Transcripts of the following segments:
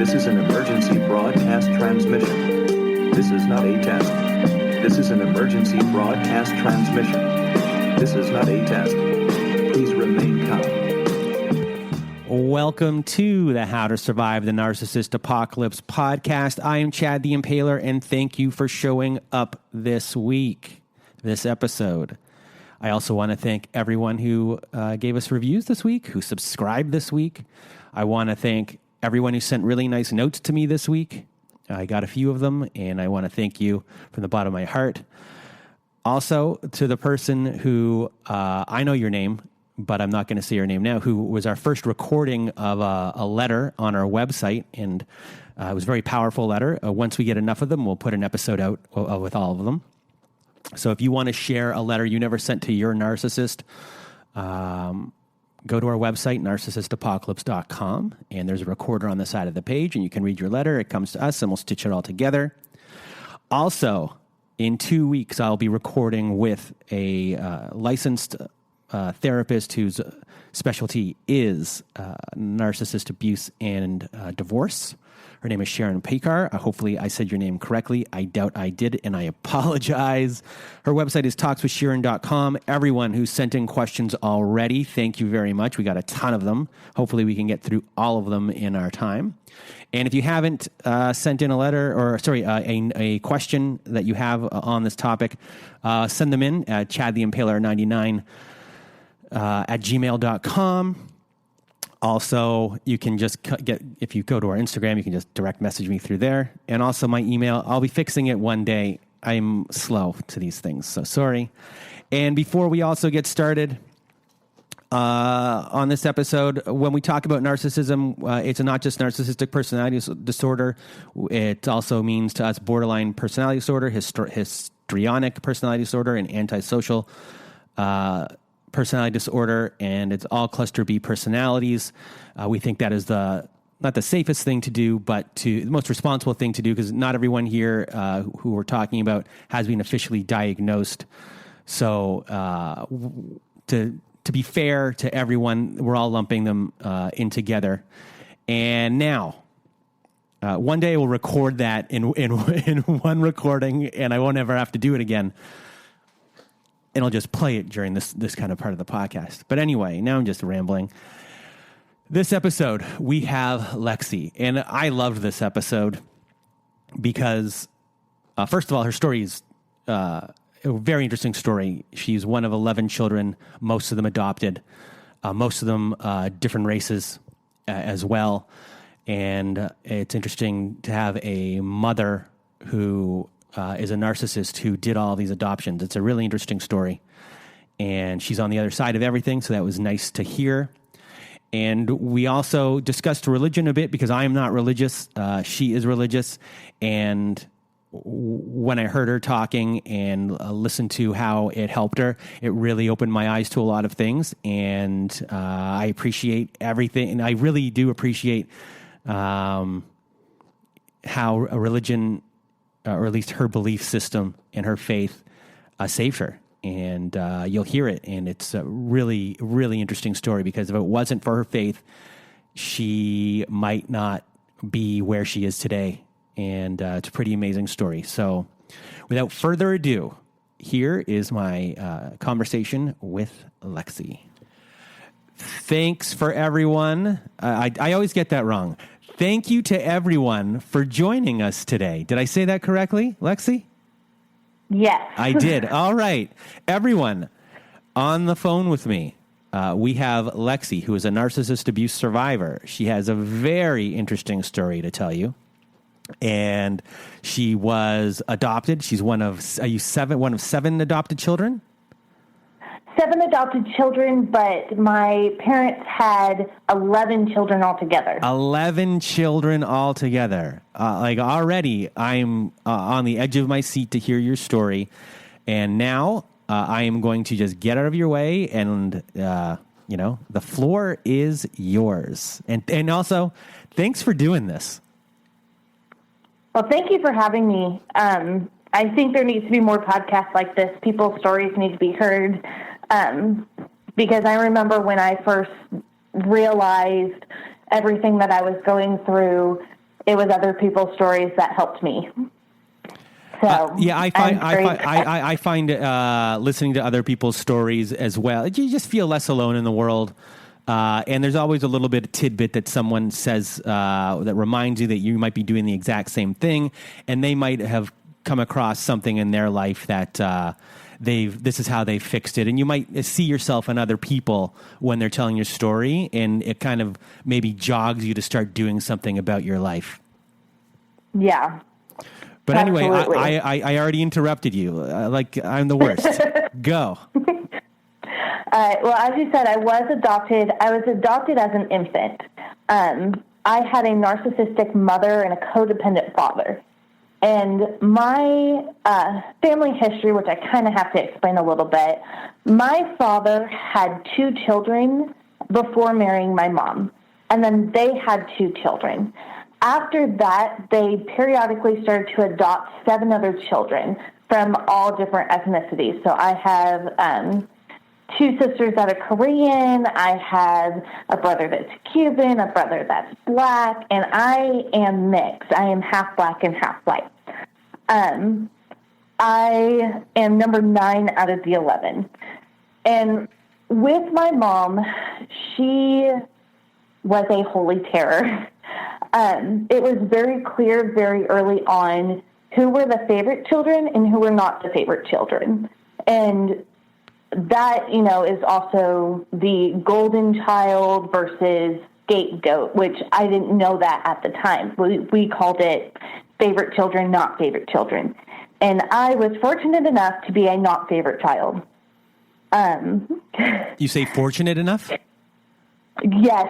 This is an emergency broadcast transmission. This is not a test. This is an emergency broadcast transmission. This is not a test. Please remain calm. Welcome to the How to Survive the Narcissist Apocalypse podcast. I am Chad the Impaler, and thank you for showing up this week, this episode. I also want to thank everyone who gave us reviews this week, who subscribed this week. I want to thank everyone who sent really nice notes to me this week. I got a few of them, and I want to thank you from the bottom of my heart. Also, to the person who, I know your name, but I'm not going to say your name now, who was our first recording of a letter on our website, and it was a very powerful letter. Once we get enough of them, we'll put an episode out with all of them. So if you want to share a letter you never sent to your narcissist, go to our website, narcissistapocalypse.com, and there's a recorder on the side of the page, and you can read your letter. It comes to us, and we'll stitch it all together. Also, in 2 weeks, I'll be recording with a licensed therapist whose specialty is narcissist abuse and divorce. Her name is Sharon Pekar. Hopefully I said your name correctly. I doubt I did, and I apologize. Her website is talkswithsharon.com. Everyone who sent in questions already, thank you very much. We got a ton of them. Hopefully we can get through all of them in our time. And if you haven't sent in a letter, or sorry, a question that you have on this topic, send them in at chadtheimpaler99 at gmail.com. Also, you can just if you go to our Instagram, you can just direct message me through there. And also my email, I'll be fixing it one day. I'm slow to these things, so sorry. And before we also get started on this episode, when we talk about narcissism, it's not just narcissistic personality disorder. It also means to us borderline personality disorder, histrionic personality disorder, and antisocial personality disorder, and it's all cluster B personalities. We think that is not the safest thing to do, but the most responsible thing to do, because not everyone here who we're talking about has been officially diagnosed. So to be fair to everyone, we're all lumping them in together. And now, one day we'll record that in one recording, and I won't ever have to do it again. And I'll just play it during this kind of part of the podcast. But anyway, now I'm just rambling. This episode, we have Lexie. And I loved this episode because, first of all, her story is a very interesting story. She's one of 11 children, most of them adopted, most of them different races as well. And it's interesting to have a mother who is a narcissist who did all these adoptions. It's a really interesting story. And she's on the other side of everything, so that was nice to hear. And we also discussed religion a bit, because I am not religious. She is religious. And when I heard her talking and listened to how it helped her, it really opened my eyes to a lot of things. And I appreciate everything. And I really do appreciate how a religion, or at least her belief system and her faith, saved her. And you'll hear it. And it's a really, really interesting story, because if it wasn't for her faith, she might not be where she is today. And it's a pretty amazing story. So without further ado, here is my conversation with Lexie. Thanks for everyone. I always get that wrong. Thank you to everyone for joining us today. Did I say that correctly, Lexie? Yes. I did. All right. Everyone on the phone with me, we have Lexie, who is a narcissist abuse survivor. She has a very interesting story to tell you. And she was adopted. She's one of seven adopted children? 7 adopted children, but my parents had 11 children altogether. 11 children altogether. Already, I'm on the edge of my seat to hear your story. And now I am going to just get out of your way, and, the floor is yours. And also, thanks for doing this. Well, thank you for having me. I think there needs to be more podcasts like this. People's stories need to be heard. Because I remember when I first realized everything that I was going through, it was other people's stories that helped me. So I find listening to other people's stories as well, you just feel less alone in the world. And there's always a little bit of tidbit that someone says that reminds you that you might be doing the exact same thing, and they might have come across something in their life that this is how they fixed it. And you might see yourself in other people when they're telling your story, and it kind of maybe jogs you to start doing something about your life. Yeah. But anyway, Absolutely. I already interrupted you. I'm the worst. Go. Well, as you said, I was adopted. I was adopted as an infant. I had a narcissistic mother and a codependent father. And my family history, which I kind of have to explain a little bit, my father had 2 children before marrying my mom, and then they had 2 children. After that, they periodically started to adopt 7 other children from all different ethnicities. So I have 2 sisters that are Korean. I have a brother that's Cuban, a brother that's black, and I am mixed. I am half black and half white. I am number 9 out of the 11. And with my mom, she was a holy terror. It was very clear very early on who were the favorite children and who were not the favorite children. And that, is also the golden child versus scapegoat, which I didn't know that at the time. We called it favorite children, not favorite children. And I was fortunate enough to be a not favorite child. You say fortunate enough? Yes.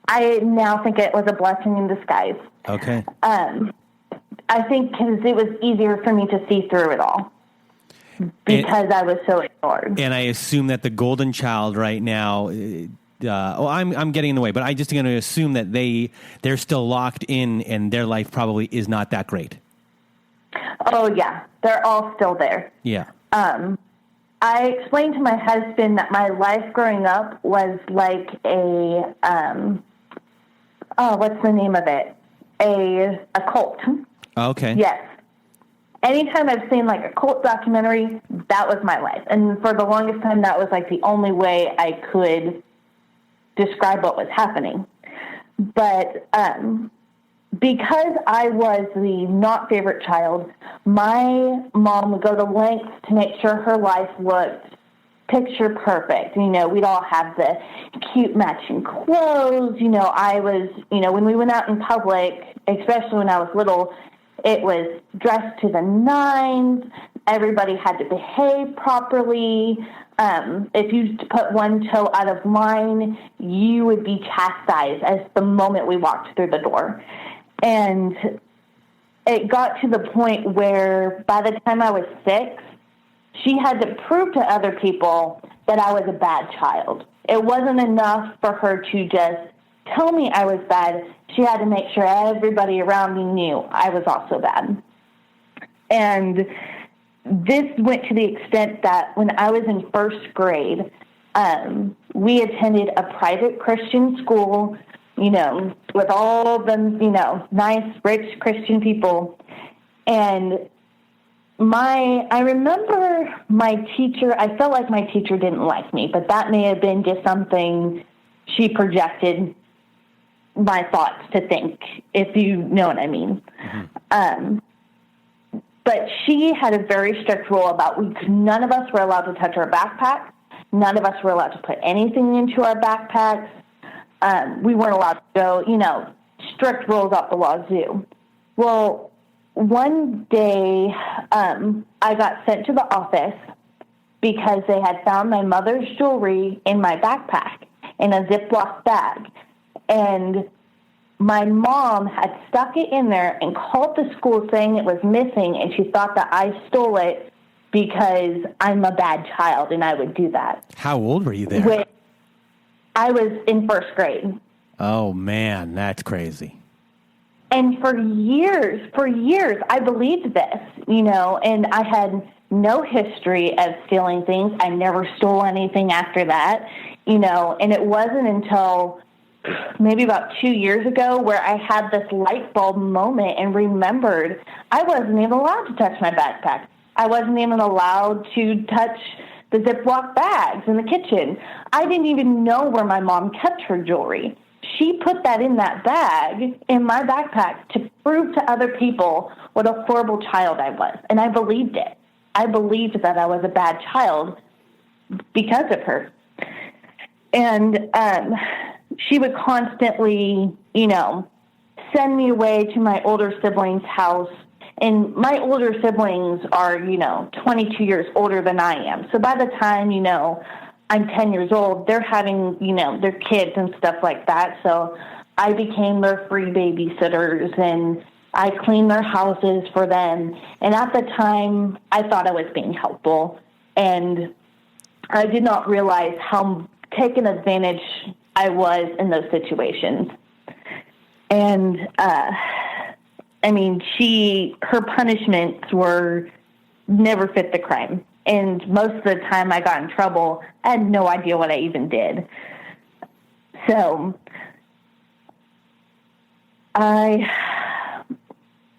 I now think it was a blessing in disguise. Okay. I think because it was easier for me to see through it all. Because I was so ignored. And I assume that the golden child right now, I'm getting in the way, but I just going to assume that they're still locked in and their life probably is not that great. Oh, yeah. They're all still there. Yeah. I explained to my husband that my life growing up was like a, what's the name of it? A cult. Okay. Yes. Anytime I've seen like a cult documentary, that was my life. And for the longest time, that was like the only way I could describe what was happening. But because I was the not favorite child, my mom would go to lengths to make sure her life looked picture perfect. We'd all have the cute matching clothes. I was, when we went out in public, especially when I was little, it was dressed to the nines. Everybody had to behave properly. If you put one toe out of line, you would be chastised as the moment we walked through the door. And it got to the point where by the time I was 6, she had to prove to other people that I was a bad child. It wasn't enough for her to just tell me I was bad. She had to make sure everybody around me knew I was also bad. And this went to the extent that when I was in first grade, we attended a private Christian school, with all the, nice, rich Christian people. And I remember my teacher, I felt like my teacher didn't like me, but that may have been just something she projected my thoughts to think, if you know what I mean. Mm-hmm. But she had a very strict rule about none of us were allowed to touch our backpacks. None of us were allowed to put anything into our backpacks. We weren't allowed to go, strict rules out the wazoo. Well, one day I got sent to the office because they had found my mother's jewelry in my backpack in a Ziploc bag. And my mom had stuck it in there and called the school saying it was missing, and she thought that I stole it because I'm a bad child and I would do that. How old were you there? I was in first grade. Oh, man, that's crazy. And for years, I believed this, and I had no history of stealing things. I never stole anything after that, and it wasn't until maybe about 2 years ago where I had this light bulb moment and remembered I wasn't even allowed to touch my backpack. I wasn't even allowed to touch the Ziploc bags in the kitchen. I didn't even know where my mom kept her jewelry. She put that in that bag in my backpack to prove to other people what a horrible child I was. And I believed it. I believed that I was a bad child because of her. And she would constantly, send me away to my older siblings' house. And my older siblings are, 22 years older than I am. So by the time, I'm 10 years old, they're having, their kids and stuff like that. So I became their free babysitters, and I cleaned their houses for them. And at the time, I thought I was being helpful. And I did not realize how taken advantage I was in those situations. And, her punishments were never fit the crime. And most of the time I got in trouble, I had no idea what I even did. So I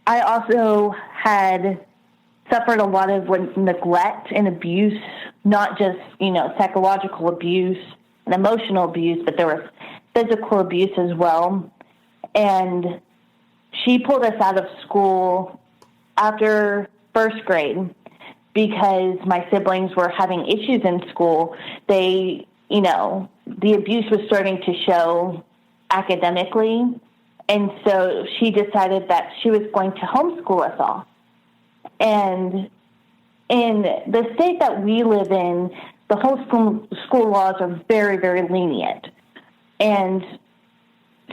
also had suffered a lot of neglect and abuse, not just, psychological abuse and emotional abuse, but there was physical abuse as well. And she pulled us out of school after first grade because my siblings were having issues in school. They, the abuse was starting to show academically. And so she decided that she was going to homeschool us all. And in the state that we live in, the homeschool laws are very, very lenient. And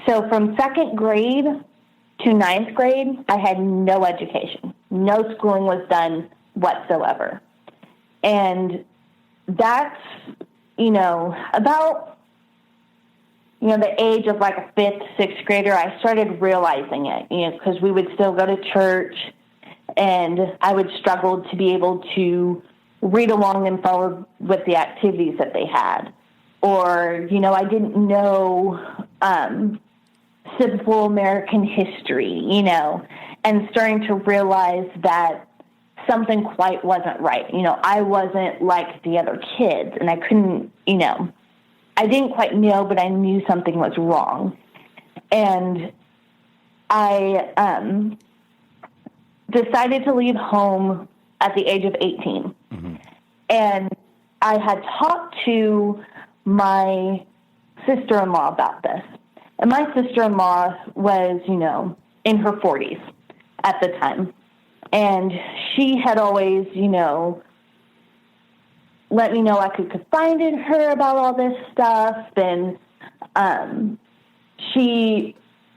so from second grade to ninth grade, I had no education. No schooling was done whatsoever. And that's, about, the age of like a fifth, sixth grader, I started realizing it, because we would still go to church, and I would struggle to be able to read along and follow with the activities that they had. Or, I didn't know simple American history, and starting to realize that something quite wasn't right. I wasn't like the other kids, and I couldn't, I didn't quite know, but I knew something was wrong. And I decided to leave home at the age of 18. Mm-hmm. And I had talked to my sister-in-law about this. And my sister-in-law was, in her 40s at the time. And she had always, let me know I could confide in her about all this stuff. And she,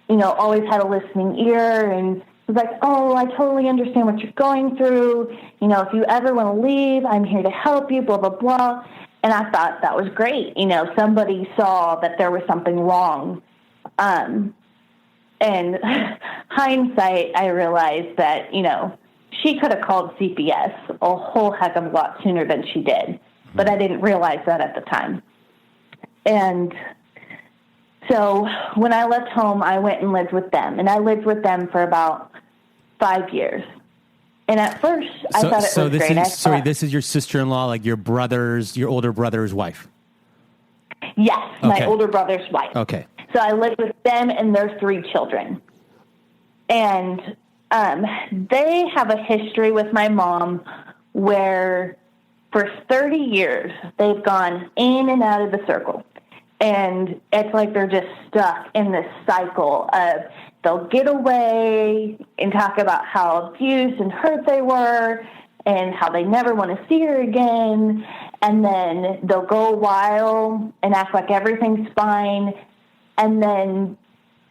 always had a listening ear and was like, oh, I totally understand what you're going through. If you ever want to leave, I'm here to help you, blah, blah, blah. And I thought that was great. Somebody saw that there was something wrong. And hindsight, I realized that, she could have called CPS a whole heck of a lot sooner than she did. But I didn't realize that at the time. And so when I left home, I went and lived with them. And I lived with them for about 5 years. And at first, I thought it was great. This is your sister-in-law, like your older brother's wife? Yes, okay. My older brother's wife. Okay. So I lived with them and their 3 children. And they have a history with my mom where for 30 years they've gone in and out of the circle. And it's like they're just stuck in this cycle of they'll get away and talk about how abused and hurt they were and how they never want to see her again. And then they'll go a while and act like everything's fine. And then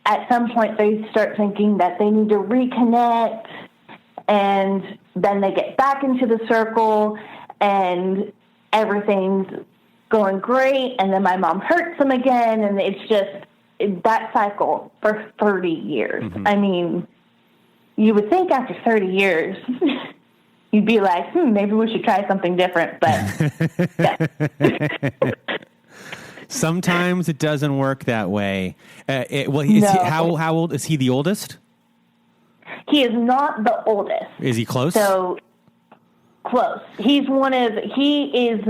at some point they start thinking that they need to reconnect. And then they get back into the circle and everything's going great. And then my mom hurts them again. And it's just that cycle for 30 years. Mm-hmm. I mean, you would think after 30 years, you'd be like, maybe we should try something different. But yeah. Sometimes it doesn't work that way. How old is he? The oldest? He is not the oldest. Is he close? So close. He is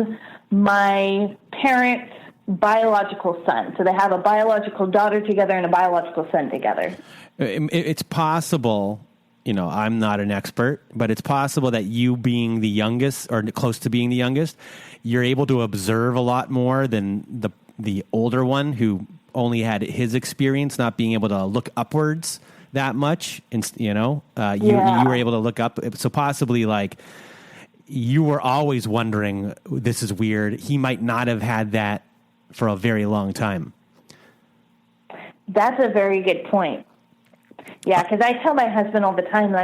my parents' biological son. So they have a biological daughter together and a biological son together. It's possible, I'm not an expert, but it's possible that you being the youngest or close to being the youngest, you're able to observe a lot more than the older one who only had his experience, not being able to look upwards that much. And, you were able to look up. So possibly like you were always wondering, this is weird. He might not have had that for a very long time. That's a very good point. Yeah, because I tell my husband all the time,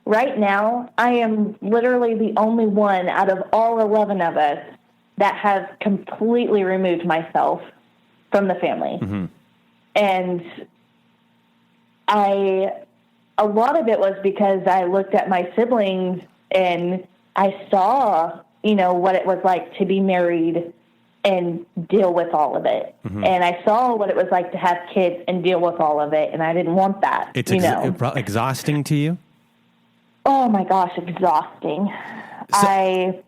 I am literally the only one out of all 11 of us that has completely removed myself from the family. Mm-hmm. And a lot of it was because I looked at my siblings and I saw, what it was like to be married and deal with all of it. Mm-hmm. And I saw what it was like to have kids and deal with all of it. And I didn't want that. It's exhausting to you? Oh my gosh, exhausting. I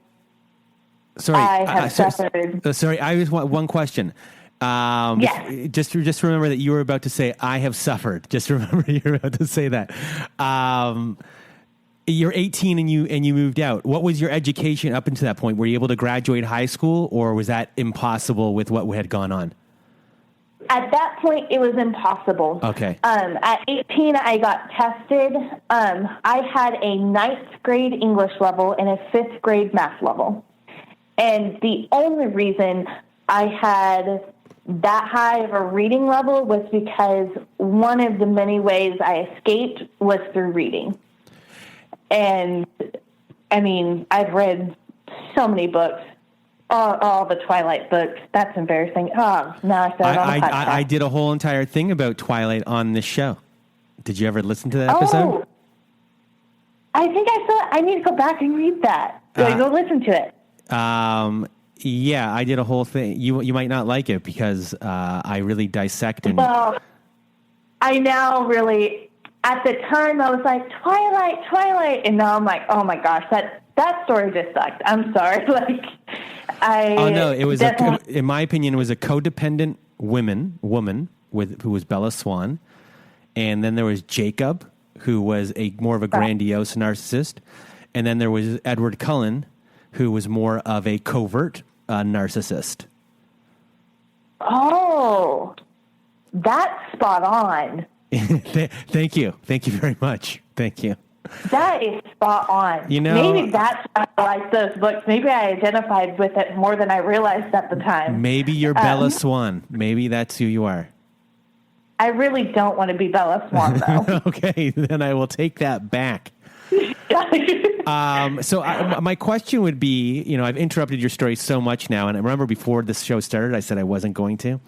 have suffered. Sorry, I just want one question. Yes. Just remember that you were about to say, I have suffered. Just remember you were about to say that. You're 18 and you moved out. What was your education up until that point? Were you able to graduate high school, or was that impossible with what had gone on? At that point, it was impossible. Okay. At 18, I got tested. I had a 9th grade English level and a 5th grade math level. And the only reason I had that high of a reading level was because one of the many ways I escaped was through reading. And, I've read so many books, all the Twilight books. That's embarrassing. Oh, no, I did a whole entire thing about Twilight on this show. Did you ever listen to that episode? I think I saw it. I need to go back and read that. Go listen to it. Yeah, I did a whole thing. You might not like it because I really dissect and... Well, I now really... At the time, I was like, Twilight. And now I'm like, oh, my gosh, that story just sucked. I'm sorry. It was, in my opinion, it was a codependent woman who was Bella Swan. And then there was Jacob, who was more of a grandiose narcissist. And then there was Edward Cullen, who was more of a covert narcissist. Oh, that's spot on. Thank you. Thank you very much. Thank you. That is spot on. Maybe that's why I like those books. Maybe I identified with it more than I realized at the time. Maybe you're Bella Swan. Maybe that's who you are. I really don't want to be Bella Swan, though. Okay, then I will take that back. My question would be, I've interrupted your story so much now, and I remember before this show started, I said I wasn't going to.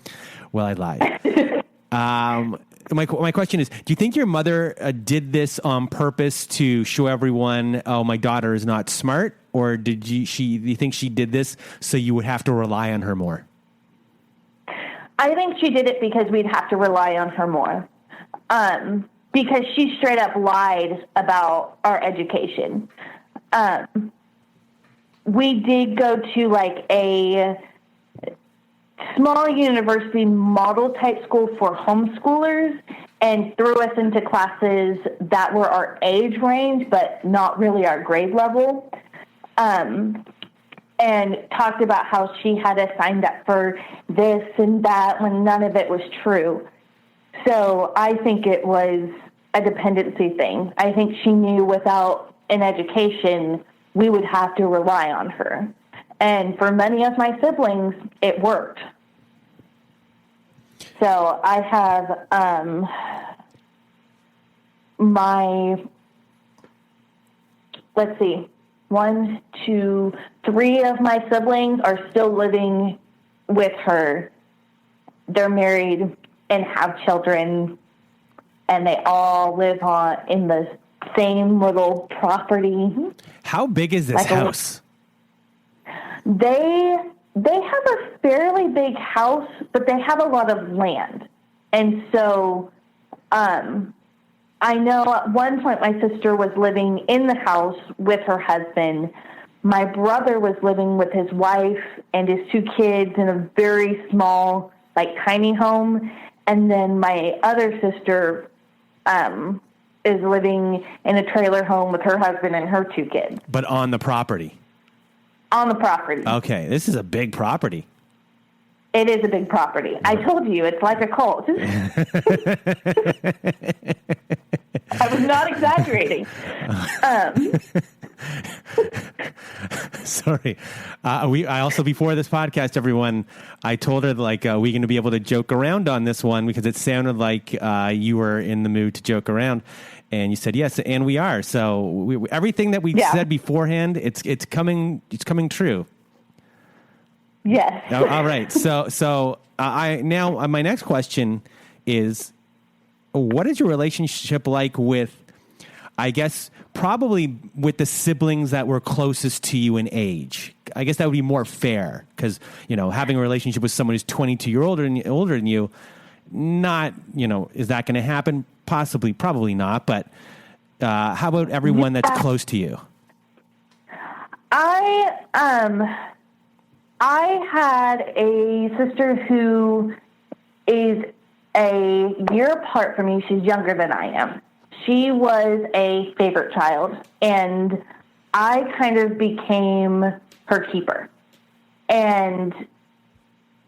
Well, I lied. My question is, do you think your mother did this on purpose to show everyone, oh, my daughter is not smart? Or do you think she did this so you would have to rely on her more? I think she did it because we'd have to rely on her more. Because she straight up lied about our education. We did go to like a small university model type school for homeschoolers and threw us into classes that were our age range, but not really our grade level. And talked about how she had us signed up for this and that when none of it was true. So I think it was a dependency thing. I think she knew without an education, we would have to rely on her. And for many of my siblings, it worked. So I have let's see, 1, 2, 3 of my siblings are still living with her. They're married and have children, and they all live in the same little property. How big is this house? They they have a fairly big house, but they have a lot of land. And so I know at one point my sister was living in the house with her husband. My brother was living with his wife and his 2 kids in a very small, like, tiny home. And then my other sister is living in a trailer home with her husband and her 2 kids. But on the property? On the property. Okay, this is a big property. It is a big property. I told you, it's like a cult. I was not exaggerating. Sorry. I also, before this podcast, everyone, I told her, like, we're going to be able to joke around on this one because it sounded like you were in the mood to joke around. And you said yes, and we are. So everything that we said beforehand, it's coming true. Yes. All right. So now my next question is, what is your relationship like with, I guess, probably with the siblings that were closest to you in age? I guess that would be more fair because, having a relationship with someone who's 22 years older than you, not, is that going to happen? Possibly, probably not. But how about everyone that's close to you? I had a sister who is a year apart from me. She's younger than I am. She was a favorite child, and I kind of became her keeper. And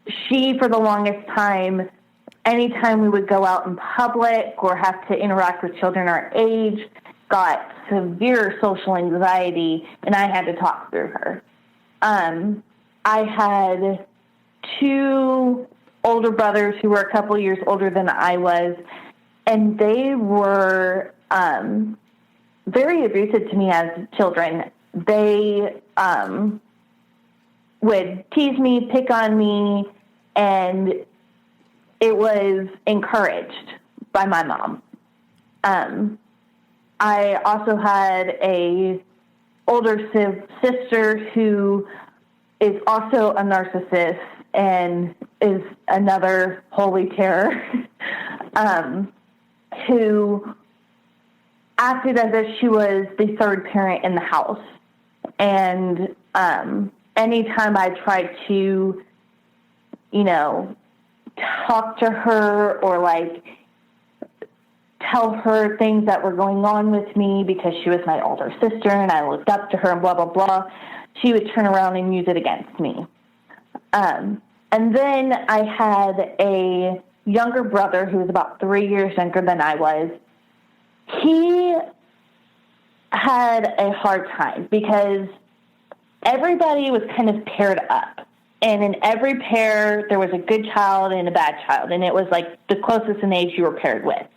she, for the longest time, anytime we would go out in public or have to interact with children our age, got severe social anxiety, and I had to talk through her. I had 2 older brothers who were a couple years older than I was, and they were very abusive to me as children. They would tease me, pick on me, and it was encouraged by my mom. I also had a older sister who is also a narcissist and is another holy terror, who acted as if she was the third parent in the house. And anytime I tried to, talk to her or, like, tell her things that were going on with me because she was my older sister and I looked up to her and blah, blah, blah, she would turn around and use it against me. And then I had a younger brother who was about 3 years younger than I was. He had a hard time because everybody was kind of paired up. And in every pair, there was a good child and a bad child. And it was like the closest in age you were paired with.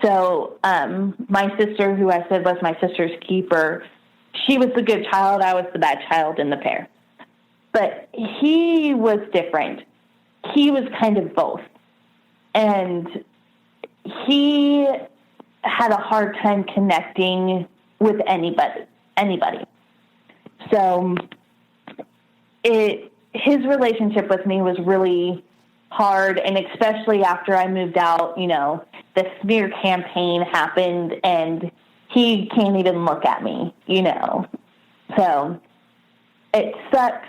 So my sister, who I said was my sister's keeper, she was the good child. I was the bad child in the pair. But he was different. He was kind of both. And he had a hard time connecting with anybody. So his relationship with me was really hard, and especially after I moved out, the smear campaign happened, and he can't even look at me, So it sucks,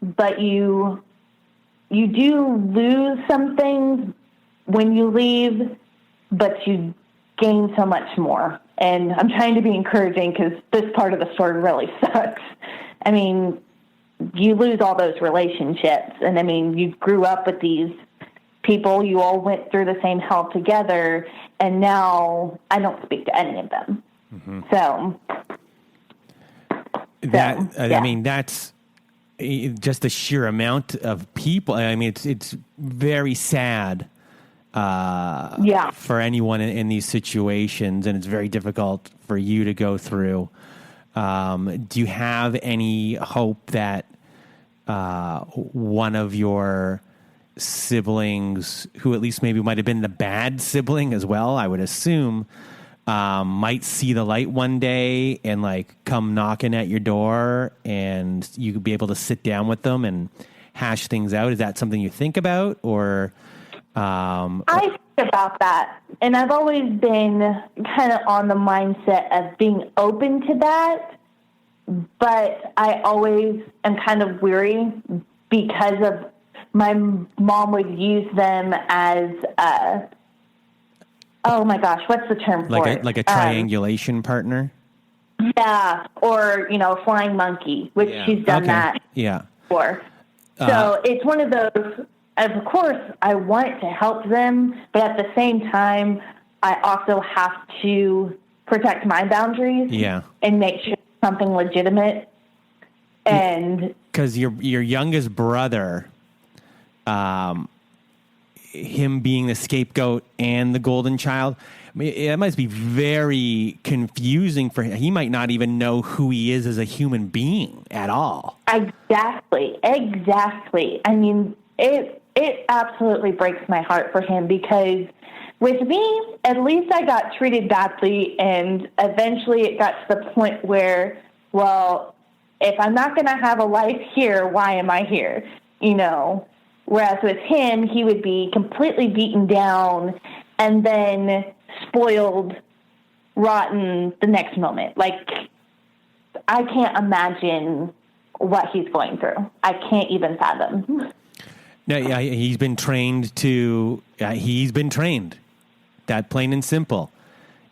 but you do lose some things when you leave, but you gain so much more. And I'm trying to be encouraging because this part of the story really sucks. I mean, you lose all those relationships. And I mean, you grew up with these people. You all went through the same hell together. And now I don't speak to any of them. Mm-hmm. So I mean, that's just the sheer amount of people. I mean, it's very sad. For anyone in these situations, and it's very difficult for you to go through. Do you have any hope that one of your siblings, who at least maybe might have been the bad sibling as well, I would assume, might see the light one day and like come knocking at your door, and you could be able to sit down with them and hash things out. Is that something you think about, or? I think about that, and I've always been kind of on the mindset of being open to that, but I always am kind of weary because of my mom would use them as oh my gosh, what's the term for it? Like a triangulation partner? Yeah, or, a flying monkey, which she's done that for. So it's one of those, of course, I want to help them, but at the same time, I also have to protect my boundaries and make sure it's something legitimate. And because your youngest brother, him being the scapegoat and the golden child, I mean, it must be very confusing for him. He might not even know who he is as a human being at all. Exactly. I mean, it absolutely breaks my heart for him, because with me, at least I got treated badly, and eventually it got to the point where, well, if I'm not going to have a life here, why am I here? Whereas with him, he would be completely beaten down and then spoiled, rotten the next moment. Like, I can't imagine what he's going through. I can't even fathom. No, yeah, he's been trained. That plain and simple.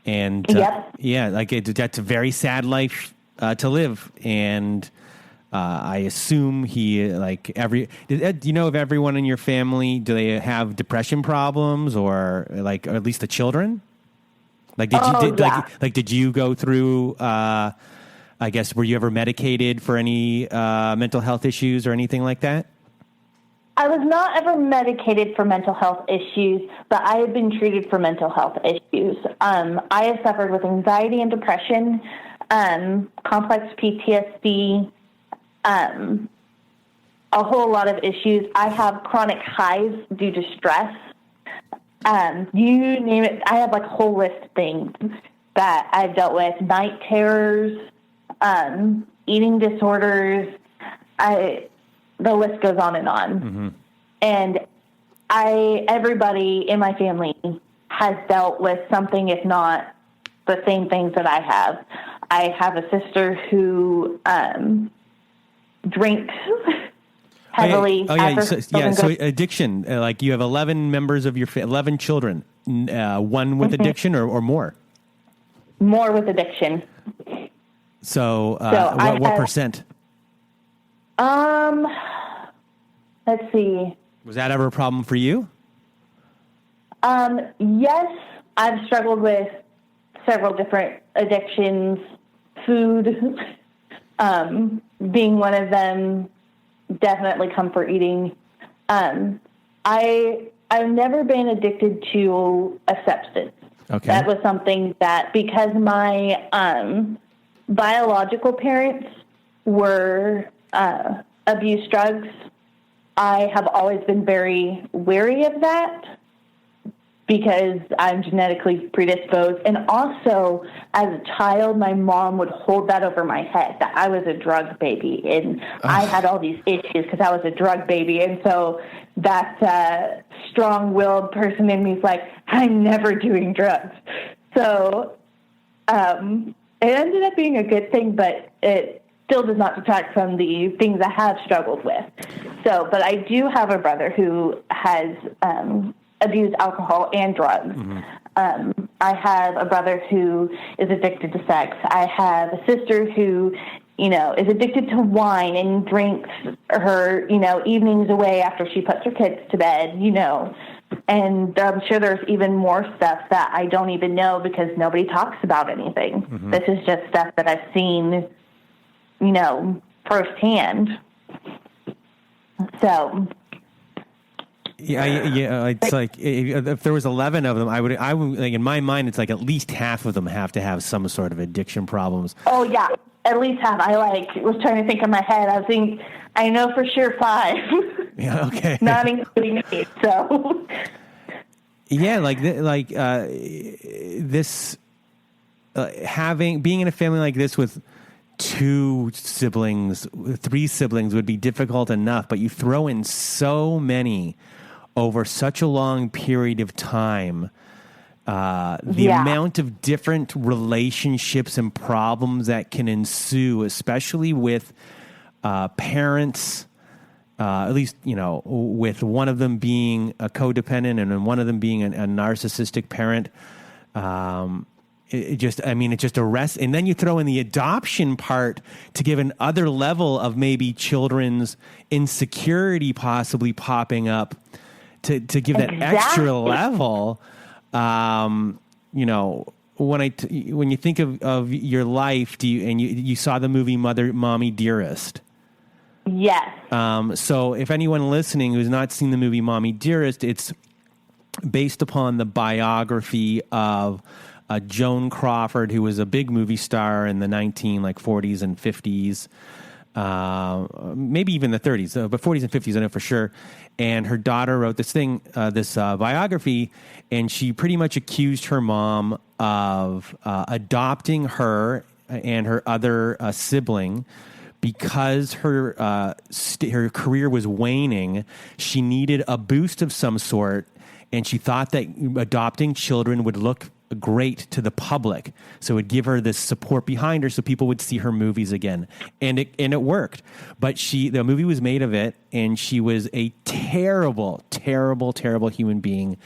And that's a very sad life to live. And I assume he, do you know of everyone in your family, do they have depression problems, or at least the children? Did you go through, I guess, were you ever medicated for any mental health issues or anything like that? I was not ever medicated for mental health issues, but I have been treated for mental health issues. I have suffered with anxiety and depression, complex PTSD, a whole lot of issues. I have chronic highs due to stress. You name it. I have a whole list of things that I've dealt with: night terrors, eating disorders. The list goes on and on. Mm-hmm. And everybody in my family has dealt with something, if not the same things that I have. I have a sister who drinks heavily. So addiction. You have 11 members of your 11 children. One with addiction or more? More with addiction. So what percent? Let's see. Was that ever a problem for you? Yes, I've struggled with several different addictions, food, being one of them, definitely comfort eating. I've never been addicted to a substance. Okay. That was something that, because my biological parents were abuse drugs, I have always been very wary of that because I'm genetically predisposed. And also, as a child, my mom would hold that over my head, that I was a drug baby. And I had all these issues because I was a drug baby. And so that strong-willed person in me is like, I'm never doing drugs. So it ended up being a good thing, but it still does not detract from the things I have struggled with. So, but I do have a brother who has abused alcohol and drugs. Mm-hmm. I have a brother who is addicted to sex. I have a sister who, is addicted to wine and drinks her, evenings away after she puts her kids to bed, And I'm sure there's even more stuff that I don't even know because nobody talks about anything. Mm-hmm. This is just stuff that I've seen, firsthand. So. Yeah. It's like if there was 11 of them, I would in my mind, it's like at least half of them have to have some sort of addiction problems. Oh yeah, at least half. I was trying to think in my head. I know for sure 5. Yeah. Okay. Not including me. So. Yeah, this being in a family like this with 2 siblings, 3 siblings would be difficult enough, but you throw in so many over such a long period of time. The amount of different relationships and problems that can ensue, especially with parents, at least, with one of them being a codependent and one of them being a narcissistic parent. It just arrests. And then you throw in the adoption part to give an other level of maybe children's insecurity possibly popping up to give that extra level. When you think of your life, you saw the movie Mommy Dearest? Yes. So if anyone listening who's not seen the movie Mommy Dearest, it's based upon the biography of Joan Crawford, who was a big movie star in the 40s and 50s, maybe even the 30s, but 40s and 50s, I know for sure. And her daughter wrote this biography, and she pretty much accused her mom of adopting her and her other sibling because her career was waning. She needed a boost of some sort, and she thought that adopting children would look great to the public, so it would give her this support behind her, so people would see her movies again, and it worked. But the movie was made of it, and she was a terrible, terrible, terrible human being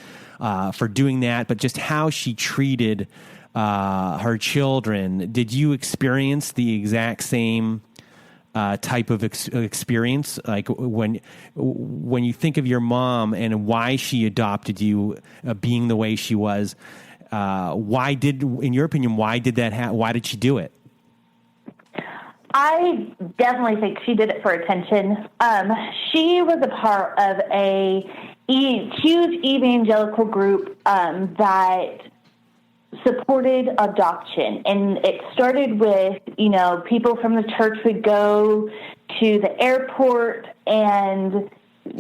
for doing that. But just how she treated her children. Did you experience the exact same type of experience? Like when you think of your mom and why she adopted you, being the way she was. In your opinion, why did that happen? Why did she do it? I definitely think she did it for attention. She was a part of a huge evangelical group that supported adoption. And it started with, people from the church would go to the airport and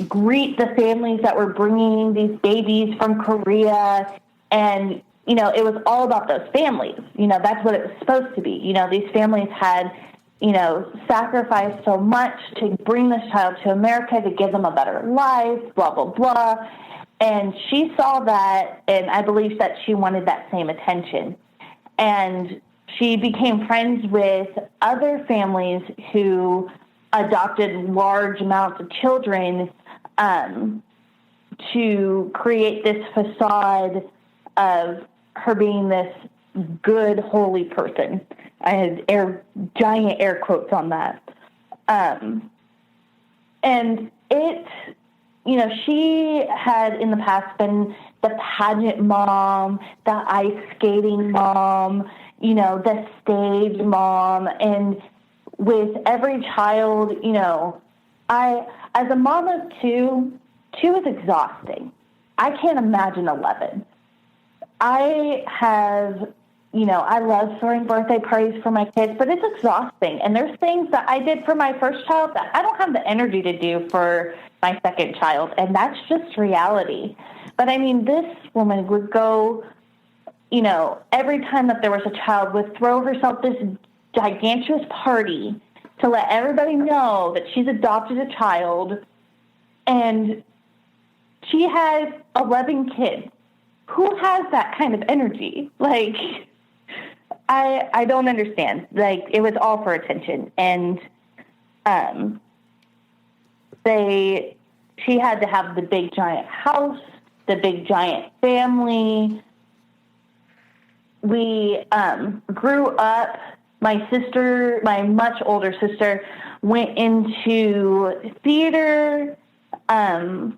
greet the families that were bringing these babies from Korea. And it was all about those families. That's what it was supposed to be. These families had, sacrificed so much to bring this child to America, to give them a better life, blah, blah, blah. And she saw that, and I believe that she wanted that same attention. And she became friends with other families who adopted large amounts of children to create this facade of her being this good, holy person. I had giant air quotes on that. And it, she had in the past been the pageant mom, the ice skating mom, the stage mom. And with every child, as a mom of 2 is exhausting. I can't imagine 11. I have, I love throwing birthday parties for my kids, but it's exhausting. And there's things that I did for my first child that I don't have the energy to do for my second child. And that's just reality. But this woman would go, every time that there was a child, would throw herself this gigantic party to let everybody know that she's adopted a child. And she has 11 kids. Who has that kind of energy? I don't understand. It was all for attention. And she had to have the big giant house, the big giant family. We grew up. My sister, my much older sister, went into theater and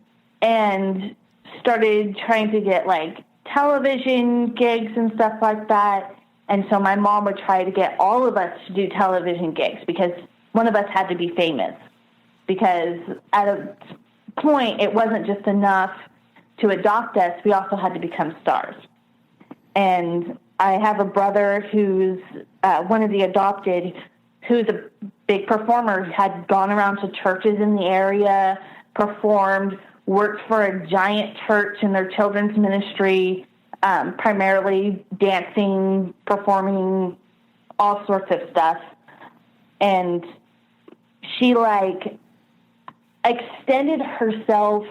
started trying to get television gigs and stuff like that. And so my mom would try to get all of us to do television gigs because one of us had to be famous. Because at a point, it wasn't just enough to adopt us. We also had to become stars. And I have a brother who's one of the adopted, who's a big performer, had gone around to churches in the area, performed, worked for a giant church in their children's ministry, primarily dancing, performing, all sorts of stuff. And she, like, extended herself,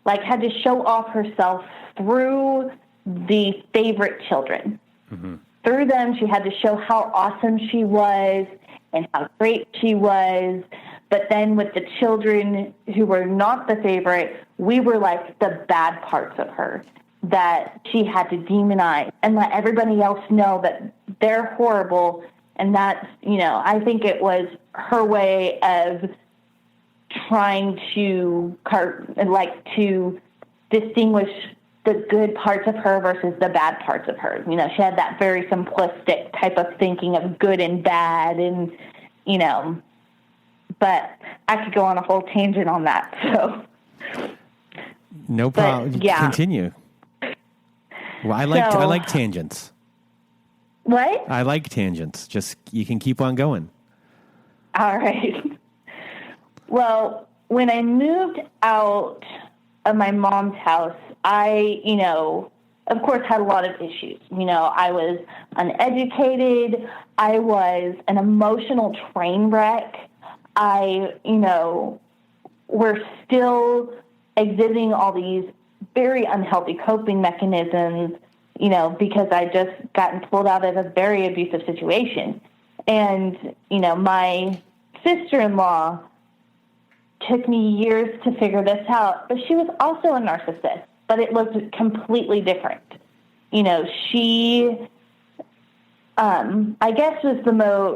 like, had to show off herself through the favorite children. Mm-hmm. Through them, she had to show how awesome she was and how great she was. But then with the children who were not the favorite, we were like the bad parts of her that she had to demonize and let everybody else know that they're horrible. And that's, I think it was her way of trying to distinguish the good parts of her versus the bad parts of her. She had that very simplistic type of thinking of good and bad, and, but I could go on a whole tangent on that. So no problem. But, yeah. Continue. Well, I like tangents. What? I like tangents. Just, you can keep on going. All right. Well, when I moved out of my mom's house, I, of course, had a lot of issues. I was uneducated. I was an emotional train wreck. I, were still exhibiting all these very unhealthy coping mechanisms, because I just gotten pulled out of a very abusive situation. And, my sister-in-law took me years to figure this out, but she was also a narcissist, but it looked completely different. She, I guess, was the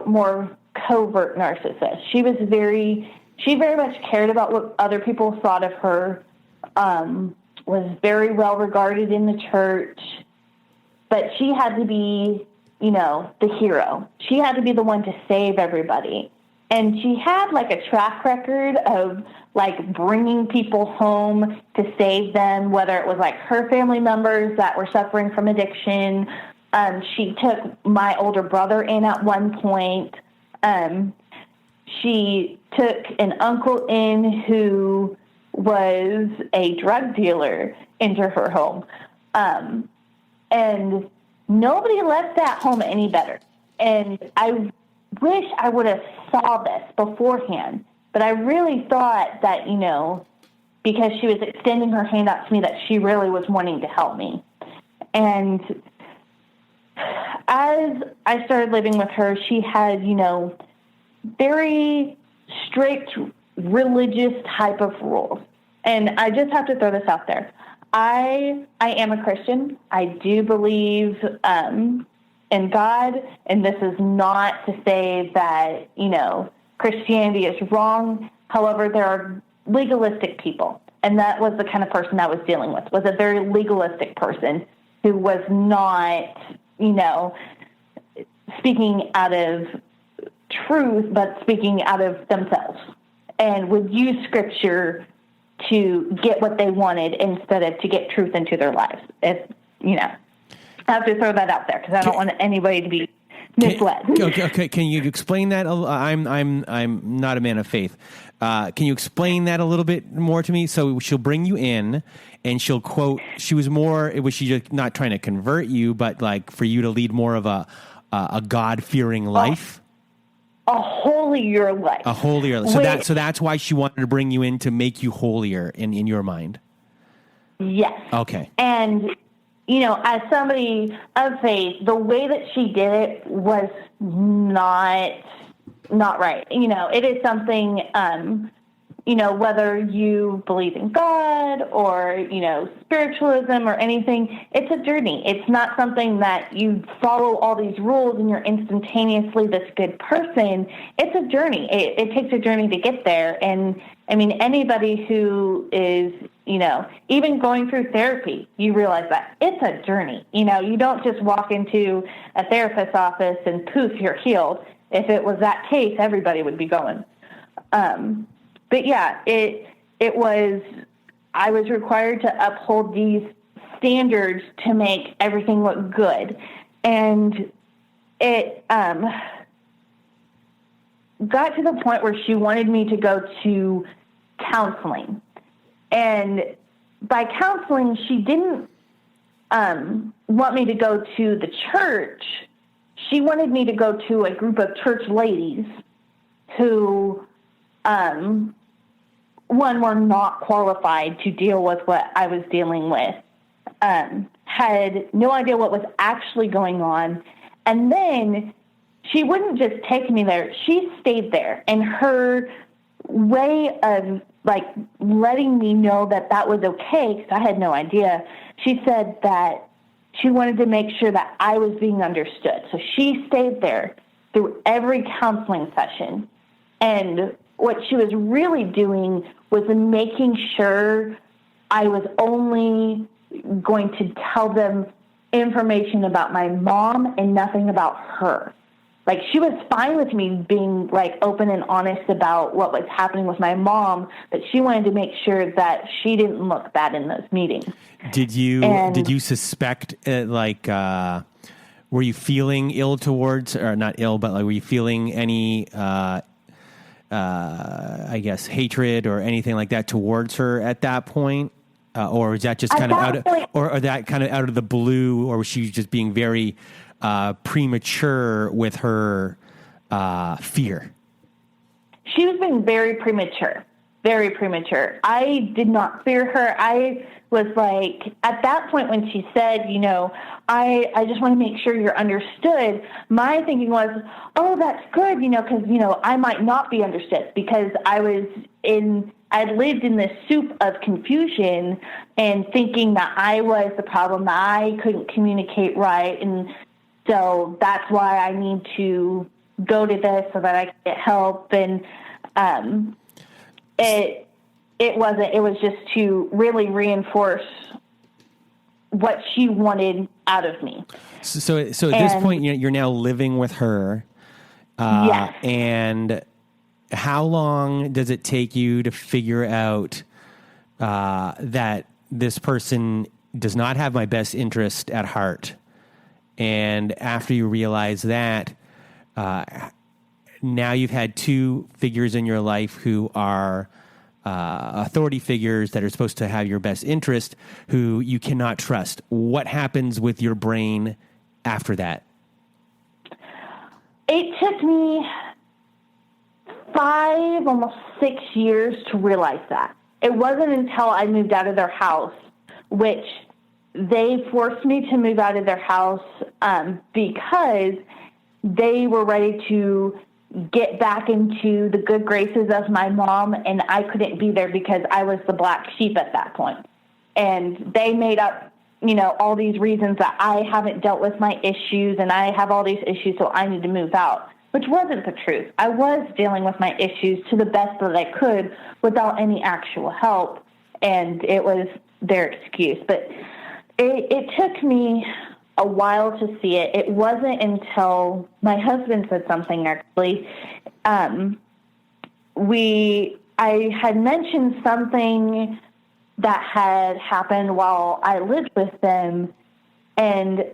more covert narcissist. She very much cared about what other people thought of her, was very well regarded in the church, but she had to be, the hero. She had to be the one to save everybody. And she had, like, a track record of, like, bringing people home to save them, whether it was, like, her family members that were suffering from addiction. She took my older brother in at one point. She took an uncle in who was a drug dealer into her home. And nobody left that home any better. And I wish I would have saw this beforehand, but I really thought that, because she was extending her hand out to me, that she really was wanting to help me. And as I started living with her, she had, very strict religious type of rules. And I just have to throw this out there. I am a Christian. I do believe in God, and this is not to say that, Christianity is wrong. However, there are legalistic people, and that was the kind of person I was dealing with, was a very legalistic person who was not, speaking out of truth, but speaking out of themselves, and would use scripture to get what they wanted instead of to get truth into their lives. I have to throw that out there because I don't want anybody to be misled. Okay. Can you explain that? I'm not a man of faith. Can you explain that a little bit more to me? So she'll bring you in, and she'll quote. Was she just not trying to convert you, but like for you to lead more of a God-fearing life? A holier life. A holier life. So that's why she wanted to bring you in, to make you holier in your mind. Yes. Okay. And, as somebody of faith, the way that she did it was not right. It is something, whether you believe in God or, spiritualism or anything, it's a journey. It's not something that you follow all these rules and you're instantaneously this good person. It's a journey. It takes a journey to get there. And I mean, anybody who is, even going through therapy, you realize that it's a journey. You don't just walk into a therapist's office and poof, you're healed. If it was that case, everybody would be going. But yeah, I was required to uphold these standards to make everything look good. And it got to the point where she wanted me to go to counseling. And by counseling, she didn't want me to go to the church. She wanted me to go to a group of church ladies who, one, were not qualified to deal with what I was dealing with, had no idea what was actually going on. And then she wouldn't just take me there. She stayed there. And her way of, like, letting me know that that was okay, because I had no idea, she said that she wanted to make sure that I was being understood. So she stayed there through every counseling session. And what she was really doing was making sure I was only going to tell them information about my mom and nothing about her. Like, she was fine with me being, like, open and honest about what was happening with my mom, but she wanted to make sure that she didn't look bad in those meetings. Did you suspect, were you feeling ill towards, or not ill, but like, were you feeling any, I guess, hatred or anything like that towards her at that point? Or was that just kind of out of, or that kind of out of the blue, or was she just being very premature with her fear? She was being very premature, very premature. I did not fear her. I was like, at that point when she said, you know, I just want to make sure you're understood, my thinking was, oh, that's good, you know, because, you know, I might not be understood, because I'd lived in this soup of confusion and thinking that I was the problem, that I couldn't communicate right. And so that's why I need to go to this so that I can get help. And it wasn't. It was just to really reinforce what she wanted out of me. So at this point, you're now living with her. Yes. And how long does it take you to figure out that this person does not have my best interest at heart? And after you realize that, now you've had two figures in your life who are authority figures that are supposed to have your best interest, who you cannot trust. What happens with your brain after that? It took me 5, almost 6 years to realize that. It wasn't until I moved out of their house, which they forced me to move out of their house because they were ready to get back into the good graces of my mom, and I couldn't be there because I was the black sheep at that point. And they made up, you know, all these reasons that I haven't dealt with my issues and I have all these issues, so I need to move out, which wasn't the truth. I was dealing with my issues to the best that I could without any actual help, and it was their excuse. But it took me a while to see it. It wasn't until my husband said something, actually. I had mentioned something that had happened while I lived with them, and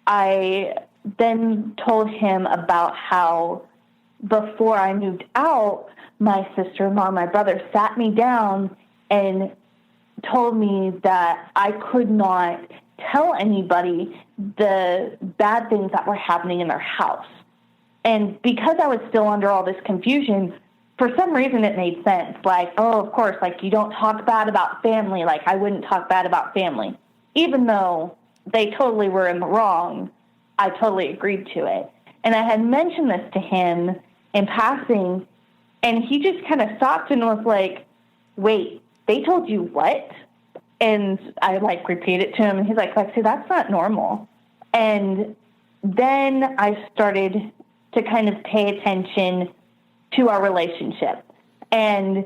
I then told him about how before I moved out, my sister-in-law, my brother, sat me down and told me that I could not tell anybody the bad things that were happening in their house. And because I was still under all this confusion, for some reason it made sense. Like, oh, of course, like, you don't talk bad about family. Like, I wouldn't talk bad about family. Even though they totally were in the wrong, I totally agreed to it. And I had mentioned this to him in passing, and he just kind of stopped and was like, wait, they told you what? And I, like, repeated it to him, and he's like, Lexie, that's not normal. And then I started to kind of pay attention to our relationship. And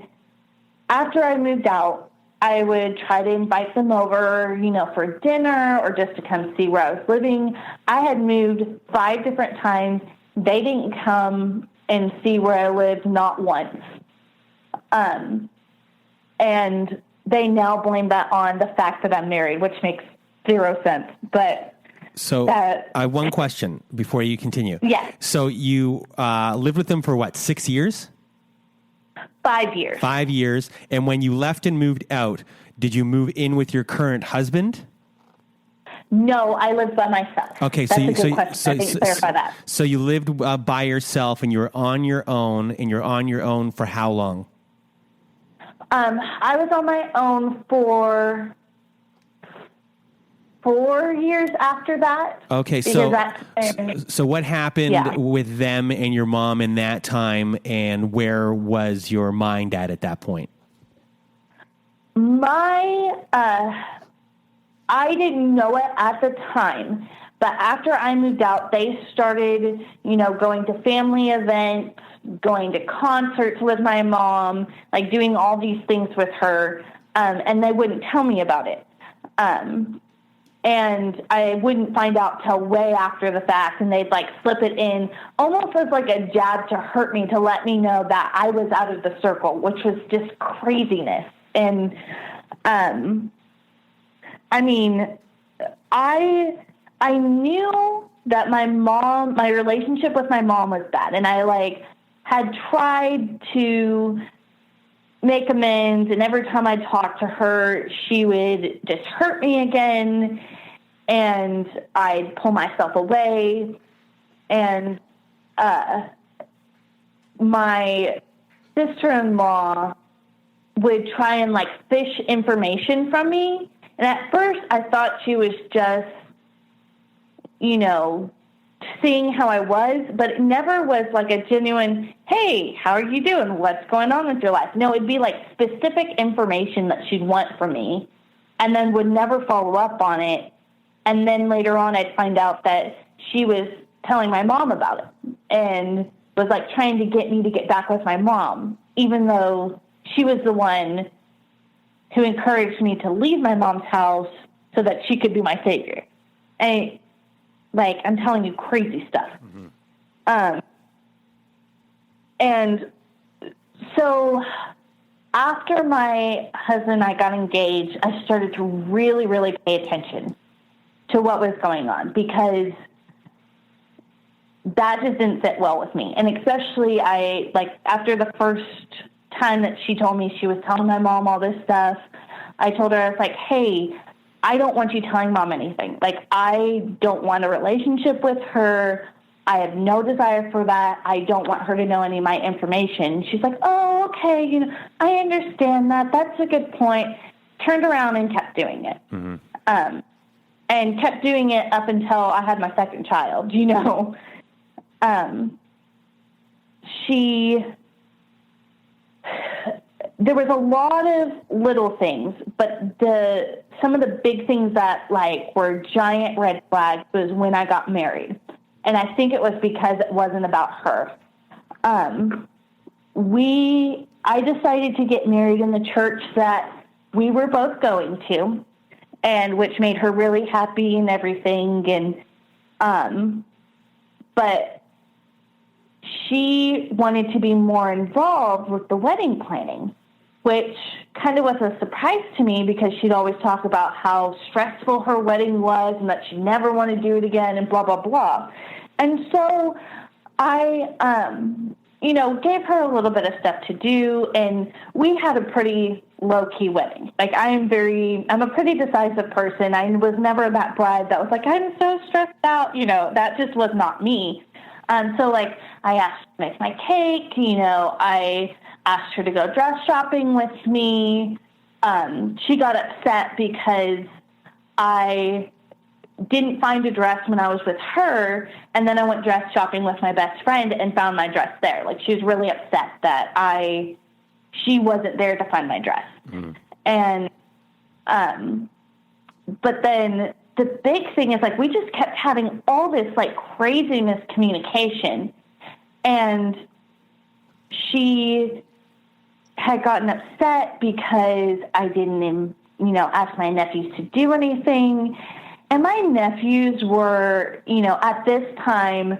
after I moved out, I would try to invite them over, you know, for dinner or just to come see where I was living. I had moved 5 different times. They didn't come and see where I lived, not once. And they now blame that on the fact that I'm married, which makes 0 sense. But so I have one question before you continue. Yes. So you lived with them for what, 6 years? 5 years. 5 years. And when you left and moved out, did you move in with your current husband? No, I lived by myself. Okay, That's a good question. I didn't clarify that. So you lived by yourself, and you were on your own, and you're on your own for how long? I was on my own for 4 years after that. Okay, so what happened with them and your mom in that time, and where was your mind at that point? I didn't know it at the time, but after I moved out, they started, going to family events, going to concerts with my mom, like doing all these things with her, and they wouldn't tell me about it. And I wouldn't find out till way after the fact, and they'd like slip it in almost as like a jab to hurt me, to let me know that I was out of the circle, which was just craziness. And, I mean, I knew that my relationship with my mom was bad, and I had tried to make amends, and every time I talked to her, she would just hurt me again, and I'd pull myself away, and my sister-in-law would try and fish information from me, and at first I thought she was just, seeing how I was, but it never was a genuine, hey, how are you doing? What's going on with your life? No, it'd be specific information that she'd want from me, and then would never follow up on it. And then later on, I'd find out that she was telling my mom about it and was trying to get me to get back with my mom, even though she was the one who encouraged me to leave my mom's house so that she could be my savior. And I'm telling you crazy stuff. Mm-hmm. And so after my husband and I got engaged, I started to really, really pay attention to what was going on, because that just didn't sit well with me. And especially after the first time that she told me she was telling my mom all this stuff, I told her, I was like, hey, I don't want you telling mom anything. I don't want a relationship with her. I have no desire for that. I don't want her to know any of my information. She's like, oh, okay. I understand that. That's a good point. Turned around and kept doing it. Mm-hmm. And kept doing it up until I had my second child, There was a lot of little things, but some of the big things that were giant red flags was when I got married. And I think it was because it wasn't about her. I decided to get married in the church that we were both going to, and which made her really happy and everything. And, but she wanted to be more involved with the wedding planning, which kind of was a surprise to me, because she'd always talk about how stressful her wedding was and that she'd never want to do it again and blah, blah, blah. And so I, gave her a little bit of stuff to do, and we had a pretty low-key wedding. I'm a pretty decisive person. I was never that bride that was I'm so stressed out. That just was not me. So I asked her to make my cake. I asked her to go dress shopping with me. She got upset because I didn't find a dress when I was with her, and then I went dress shopping with my best friend and found my dress there. She was really upset that she wasn't there to find my dress. Mm. And but then the big thing is we just kept having all this crazy miscommunication, and she had gotten upset because I didn't, ask my nephews to do anything. And my nephews were, at this time,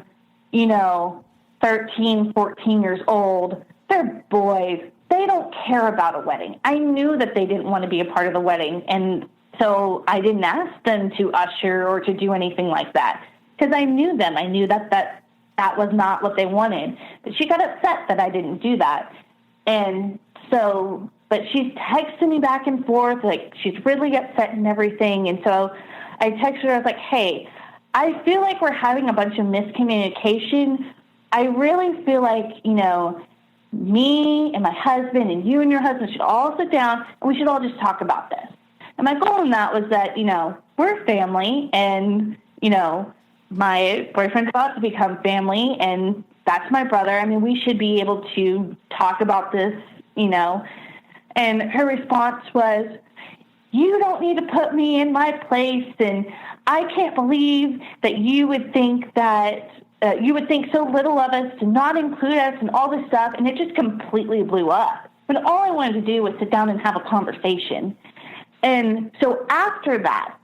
13, 14 years old. They're boys. They don't care about a wedding. I knew that they didn't want to be a part of the wedding, and so I didn't ask them to usher or to do anything like that, because I knew them. I knew that was not what they wanted. But she got upset that I didn't do that. And so, but she's texting me back and forth, she's really upset and everything. And so I texted her, I was like, hey, I feel like we're having a bunch of miscommunication. I really feel like, me and my husband and you and your husband should all sit down and we should all just talk about this. And my goal in that was that, we're family and, my boyfriend's about to become family and that's my brother. I mean, we should be able to talk about this, And her response was, you don't need to put me in my place, and I can't believe that you would think that you would think so little of us to not include us and all this stuff, and it just completely blew up. But all I wanted to do was sit down and have a conversation. And so after that,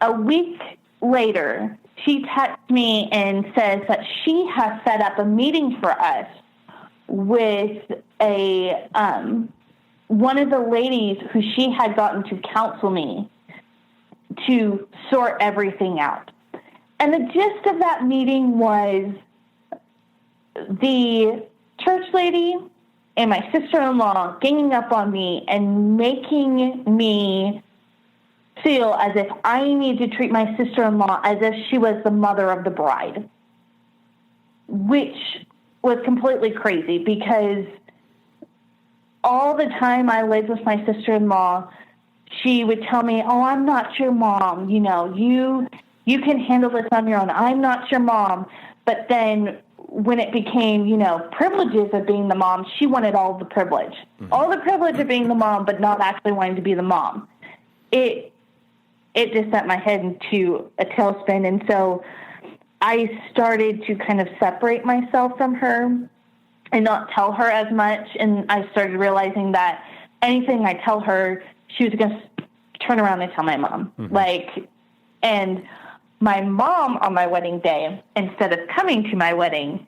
a week later, she texts me and says that she has set up a meeting for us with one of the ladies who she had gotten to counsel me to sort everything out. And the gist of that meeting was the church lady and my sister-in-law ganging up on me and making me feel as if I need to treat my sister-in-law as if she was the mother of the bride, which was completely crazy because all the time I lived with my sister-in-law, she would tell me, oh, I'm not your mom. You can handle this on your own. I'm not your mom. But then when it became, privileges of being the mom, she wanted all the privilege. Mm-hmm. All the privilege of being the mom, but not actually wanting to be the mom. It just sent my head into a tailspin. And so I started to kind of separate myself from her and not tell her as much. And I started realizing that anything I tell her, she was going to turn around and tell my mom. Mm-hmm. And my mom on my wedding day, instead of coming to my wedding,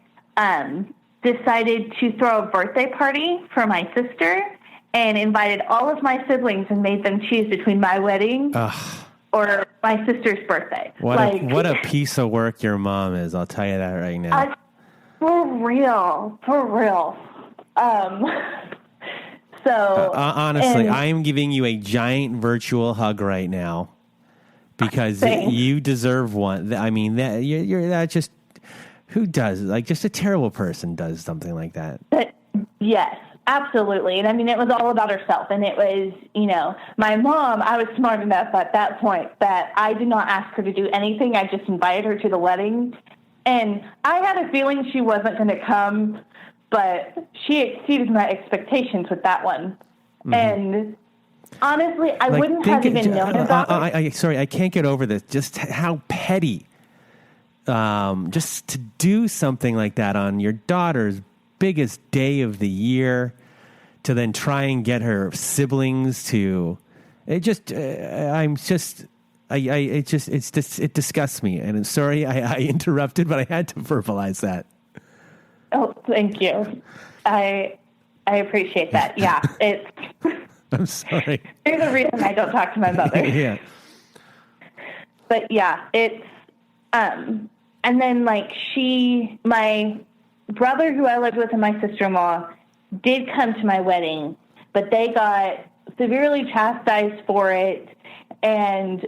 decided to throw a birthday party for my sister and invited all of my siblings and made them choose between my wedding or my sister's birthday. What a piece of work your mom is. I'll tell you that right now. For real. So honestly, I am giving you a giant virtual hug right now because you deserve one. I mean, that you're just who does just a terrible person does something like that. Yes, absolutely. And I mean, it was all about herself. And it was, my mom, I was smart enough at that point that I did not ask her to do anything. I just invited her to the wedding. And I had a feeling she wasn't going to come, but she exceeded my expectations with that one. Mm-hmm. And honestly, I wouldn't have even known about it. Sorry, I can't get over this. Just how petty. Just to do something like that on your daughter's biggest day of the year, to then try and get her siblings to. It disgusts me. And I'm sorry I interrupted, but I had to verbalize that. Oh, thank you. I appreciate that. Yeah, I'm sorry. There's a reason I don't talk to my mother. Yeah. But yeah, it's and then my brother who I lived with and my sister-in-law did come to my wedding, but they got severely chastised for it, and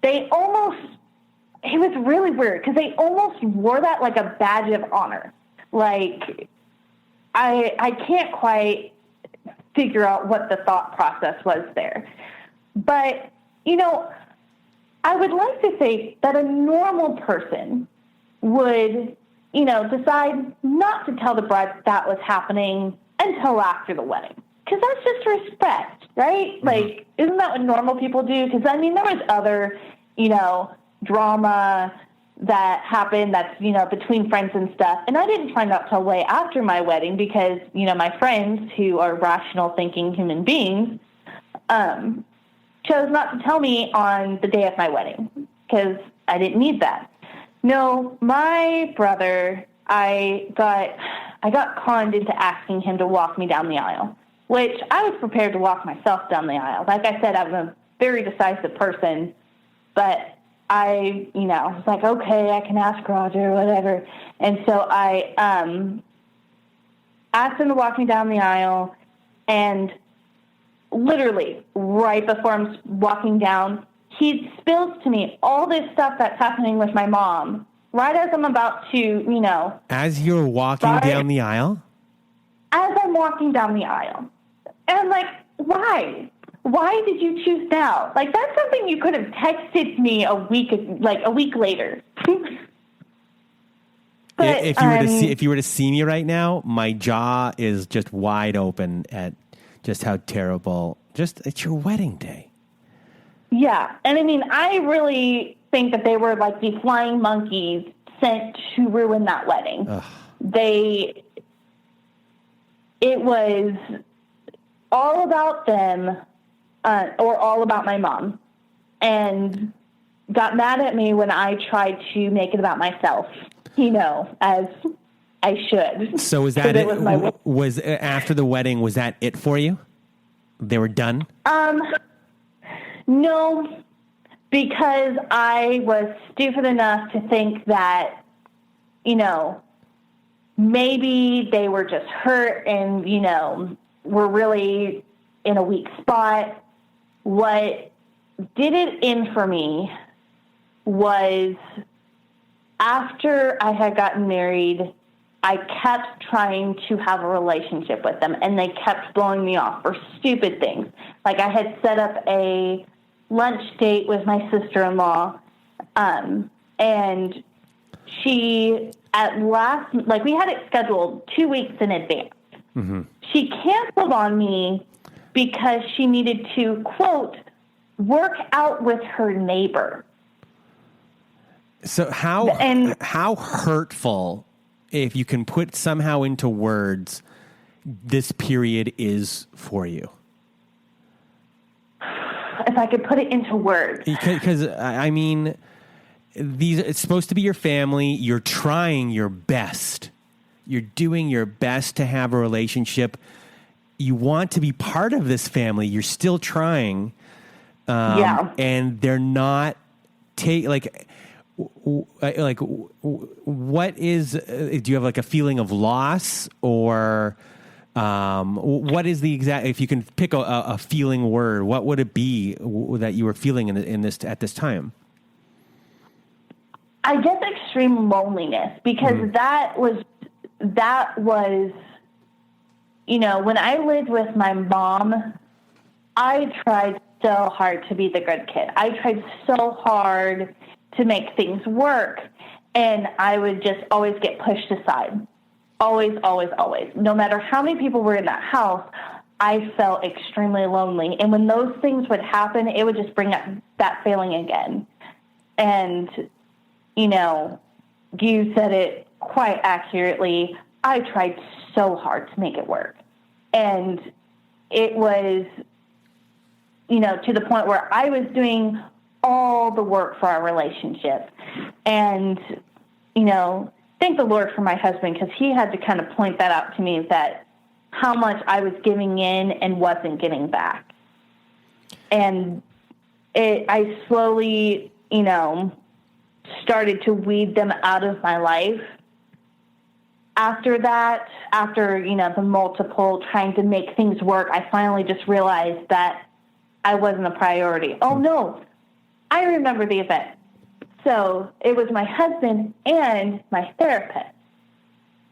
it was really weird because they almost wore that like a badge of honor. I can't quite figure out what the thought process was there. But, I would like to think that a normal person would, decide not to tell the bride that was happening until after the wedding. Because that's just respect, right? Mm-hmm. Isn't that what normal people do? Because, there was other, drama that happened that's, between friends and stuff. And I didn't find out till way after my wedding because, my friends who are rational thinking human beings chose not to tell me on the day of my wedding because I didn't need that. No, my brother, I got conned into asking him to walk me down the aisle, which I was prepared to walk myself down the aisle. Like I said, I'm a very decisive person, but I, was like, okay, I can ask Roger, whatever. And so I asked him to walk me down the aisle, and literally right before I'm walking down, he spills to me all this stuff that's happening with my mom right as I'm about to, As you're walking down the aisle? As I'm walking down the aisle. And I'm like, why? Why did you choose now? Like, that's something you could have texted me a week later. But if you were to see me right now, my jaw is just wide open at just how terrible. It's your wedding day. Yeah. And I mean, I really think that they were like the flying monkeys sent to ruin that wedding. Ugh. It was all about them, or all about my mom, and got mad at me when I tried to make it about myself, as I should. So was that it? Was after the wedding, was that it for you? They were done? No, because I was stupid enough to think that, maybe they were just hurt and, were really in a weak spot. What did it in for me was after I had gotten married, I kept trying to have a relationship with them, and they kept blowing me off for stupid things. Like, I had set up a lunch date with my sister-in-law, and she we had it scheduled 2 weeks in advance. Mm-hmm. She canceled on me because she needed to, quote, work out with her neighbor. So how hurtful, if you can put somehow into words, this period is for you? If I could put it into words. Because, I mean, it's supposed to be your family. You're trying your best. You're doing your best to have a relationship. You want to be part of this family. You're still trying. And they're not what is, do you have like a feeling of loss, or what is the exact, if you can pick a feeling word, what would it be that you were feeling in this at this time? I guess extreme loneliness, because that was, when I lived with my mom, I tried so hard to be the good kid. I tried so hard to make things work, and I would just always get pushed aside. Always, always, always. No matter how many people were in that house, I felt extremely lonely. And when those things would happen, it would just bring up that feeling again. And, you said it quite accurately. I tried so hard to make it work. And it was, to the point where I was doing all the work for our relationship. And, thank the Lord for my husband, because he had to kind of point that out to me, that how much I was giving in and wasn't getting back. And I slowly, started to weed them out of my life. After that, the multiple trying to make things work, I finally just realized that I wasn't a priority. Oh, no. I remember the event. So it was my husband and my therapist.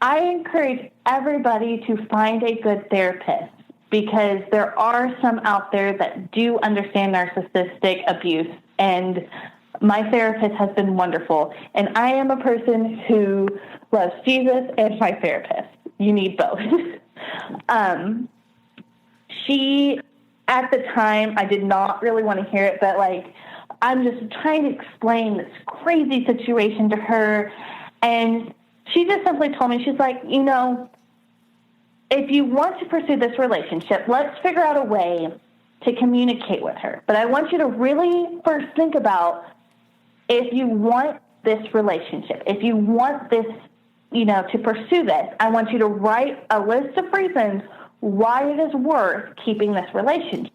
I encourage everybody to find a good therapist, because there are some out there that do understand narcissistic abuse, and my therapist has been wonderful. And I am a person who loves Jesus and my therapist. You need both. She, at the time, I did not really want to hear it, but I'm just trying to explain this crazy situation to her. And she just simply told me, she's like, if you want to pursue this relationship, let's figure out a way to communicate with her. But I want you to really first think about, if you want this relationship, if you want this, to pursue this, I want you to write a list of reasons why it is worth keeping this relationship.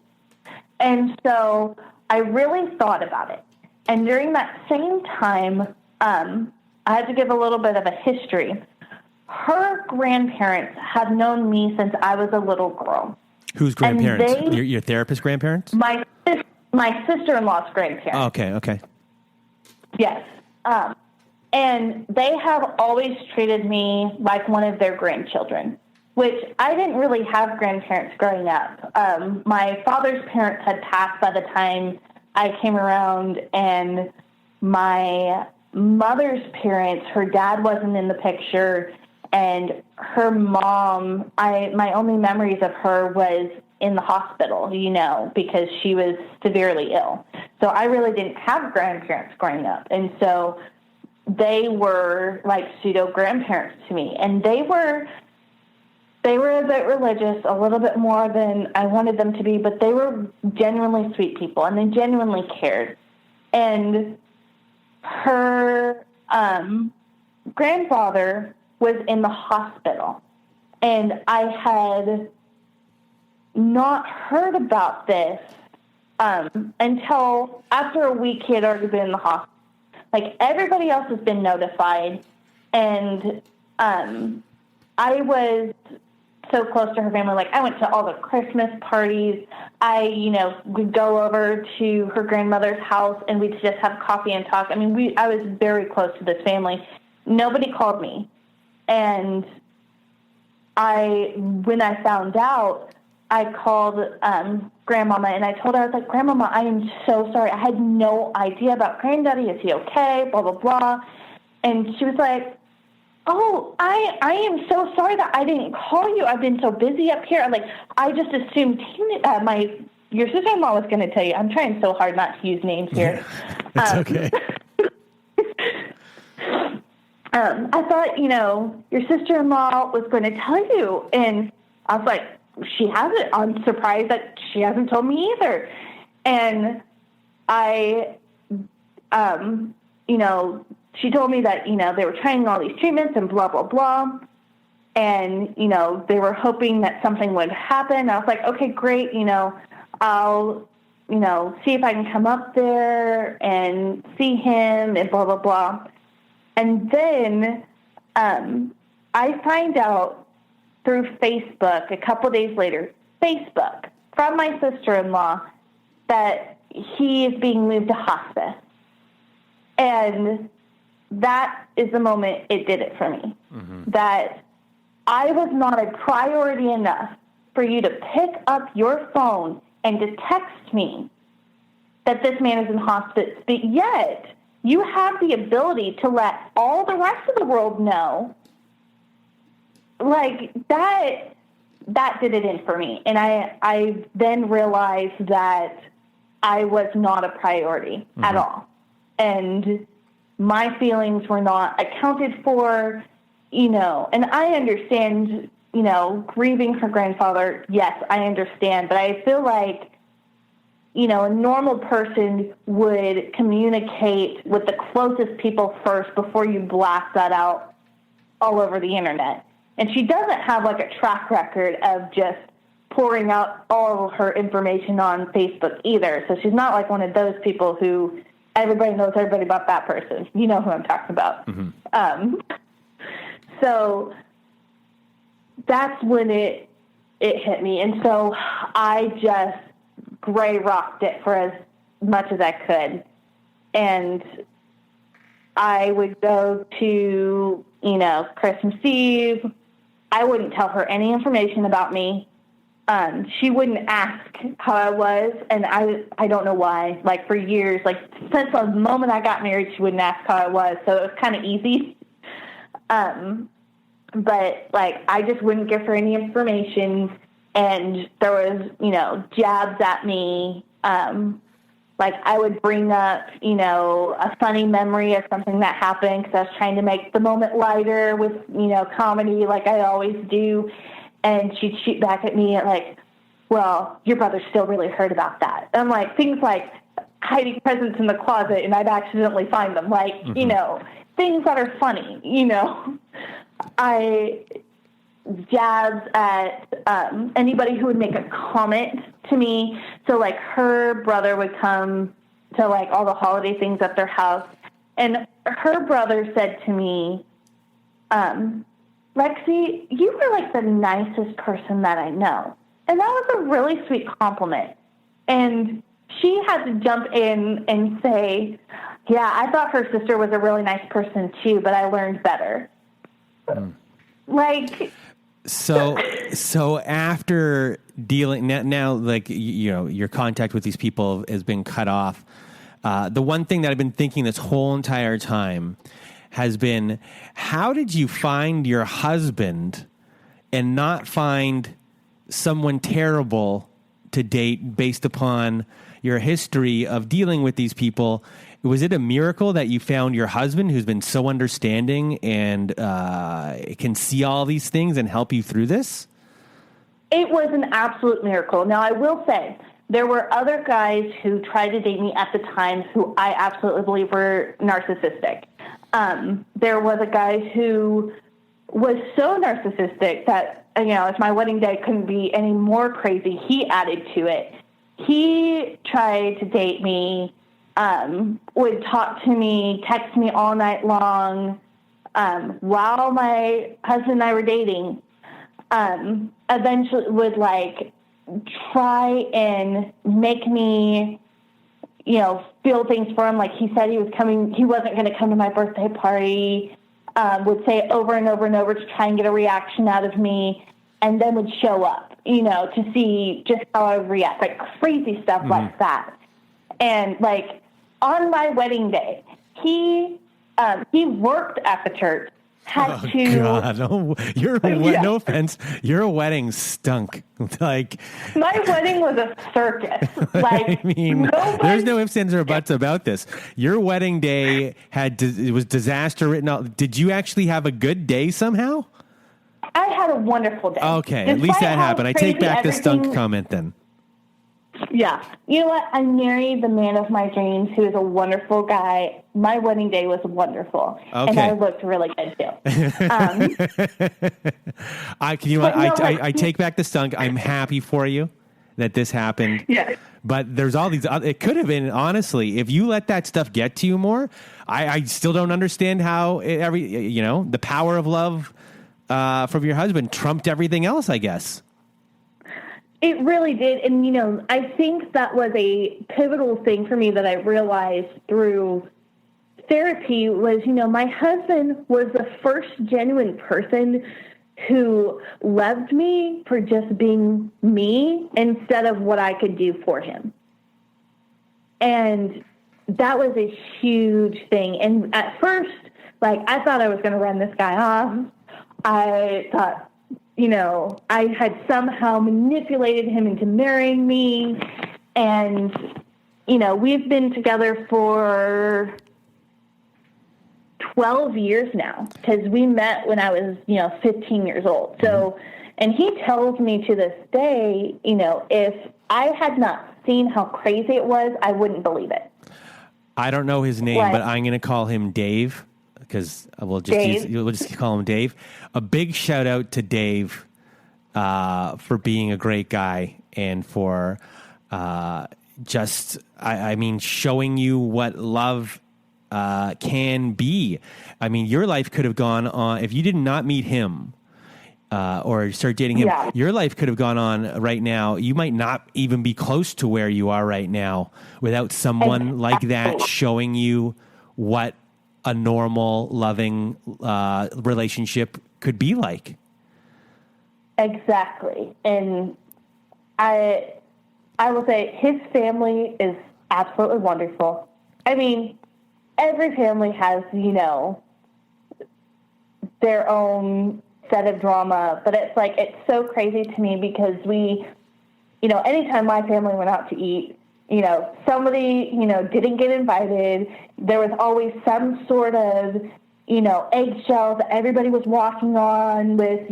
And so I really thought about it. And during that same time, I had to give a little bit of a history. Her grandparents have known me since I was a little girl. Whose grandparents? Your therapist grandparents? My my sister-in-law's grandparents. Okay. Yes. And they have always treated me like one of their grandchildren, which I didn't really have grandparents growing up. My father's parents had passed by the time I came around, and my mother's parents, her dad wasn't in the picture, and her mom, my only memories of her was in the hospital, because she was severely ill. So I really didn't have grandparents growing up. And so they were like pseudo grandparents to me. And they were a bit religious, a little bit more than I wanted them to be, but they were genuinely sweet people, and they genuinely cared. And her grandfather was in the hospital, and I had not heard about this until after a week he had already been in the hospital. Like, everybody else has been notified, and I was so close to her family. Like, I went to all the Christmas parties. I, would go over to her grandmother's house, and we'd just have coffee and talk. I mean, I was very close to this family. Nobody called me. And when I found out, I called Grandmama, and I told her, I was like, Grandmama, I am so sorry. I had no idea about Granddaddy. Is he okay? Blah, blah, blah. And she was like, oh, I am so sorry that I didn't call you. I've been so busy up here. Like, I just assumed your sister-in-law was going to tell you. I'm trying so hard not to use names here. It's okay. I thought, your sister-in-law was going to tell you. And I was like, she hasn't. I'm surprised that she hasn't told me either. And she told me that, they were trying all these treatments and blah, blah, blah. And, they were hoping that something would happen. I was like, okay, great. I'll, see if I can come up there and see him and blah, blah, blah. And then I find out through Facebook a couple days later, from my sister-in-law, that he is being moved to hospice. And that is the moment it did it for me. Mm-hmm. That I was not a priority enough for you to pick up your phone and to text me that this man is in hospice, but yet you have the ability to let all the rest of the world know. Like, that did it in for me. And I then realized that I was not a priority at all. And my feelings were not accounted for, and I understand, grieving her grandfather. Yes, I understand. But I feel like, a normal person would communicate with the closest people first before you blast that out all over the internet. And she doesn't have like a track record of just pouring out all her information on Facebook either. So she's not like one of those people who everybody knows everybody about that person. You know who I'm talking about. Mm-hmm. So that's when it hit me. And so I just gray rocked it for as much as I could. And I would go to, Christmas Eve. I wouldn't tell her any information about me. She wouldn't ask how I was, and I don't know why. Like, for years, like, since the moment I got married, she wouldn't ask how I was, so it was kind of easy. But, like, I just wouldn't give her any information, and there was, jabs at me. Like, I would bring up, a funny memory of something that happened because I was trying to make the moment lighter with, comedy like I always do. And she'd shoot back at me like, well, your brother still really heard about that. And I'm like, things like hiding presents in the closet and I'd accidentally find them. Like, things that are funny, I jabs at anybody who would make a comment to me. So, like, her brother would come to, like, all the holiday things at their house. And her brother said to me, Lexie, you were, like, the nicest person that I know. And that was a really sweet compliment. And she had to jump in and say, yeah, I thought her sister was a really nice person too, but I learned better. Like, so after dealing now, like, you know, your contact with these people has been cut off. The one thing that I've been thinking this whole entire time has been, how did you find your husband and not find someone terrible to date based upon your history of dealing with these people? Was it a miracle that you found your husband who's been so understanding and can see all these things and help you through this? It was an absolute miracle. Now, I will say, there were other guys who tried to date me at the time who I absolutely believe were narcissistic. There was a guy who was so narcissistic that, you know, if my wedding day couldn't be any more crazy, he added to it. He tried to date me, would talk to me, text me all night long, while my husband and I were dating. Eventually would, like, try and make me, you know, feel things for him. Like, he said he wasn't going to come to my birthday party, would say it over and over and over to try and get a reaction out of me, and then would show up, you know, to see just how I would react, like crazy stuff like that. And, like, on my wedding day, he worked at the church, had to... God. Oh, no offense, your wedding stunk. Like, my wedding was a circus. Like, I mean, there's no ifs, ands, or buts about this. Your wedding day it was disaster written out. Did you actually have a good day somehow? I had a wonderful day. Okay, at least that happened. I take back the stunk comment then. Yeah. You know what? I married the man of my dreams, who is a wonderful guy. My wedding day was wonderful. Okay. And I looked really good, too. I take back the stunk. I'm happy for you that this happened. Yeah. But there's all these other, it could have been, honestly, if you let that stuff get to you more, I still don't understand how the power of love from your husband trumped everything else, I guess. It really did. And, you know, I think that was a pivotal thing for me that I realized through therapy was, you know, my husband was the first genuine person who loved me for just being me instead of what I could do for him. And that was a huge thing. And at first, like, I thought I was going to run this guy off. I thought, you know, I had somehow manipulated him into marrying me. And, you know, we've been together for 12 years now, because we met when I was, 15 years old. So, and he tells me to this day, you know, if I had not seen how crazy it was, I wouldn't believe it. I don't know his name, but I'm going to call him Dave, because we'll just call him Dave. A big shout out to Dave for being a great guy and for showing you what love can be. I mean, your life could have gone on if you did not meet him or start dating him. Yeah. Your life could have gone on right now. You might not even be close to where you are right now without someone like that showing you what a normal, loving relationship could be like. Exactly. And I will say his family is absolutely wonderful. I mean, every family has, their own set of drama, but it's so crazy to me because we, anytime my family went out to eat, somebody, didn't get invited. There was always some sort of, eggshell that everybody was walking on with,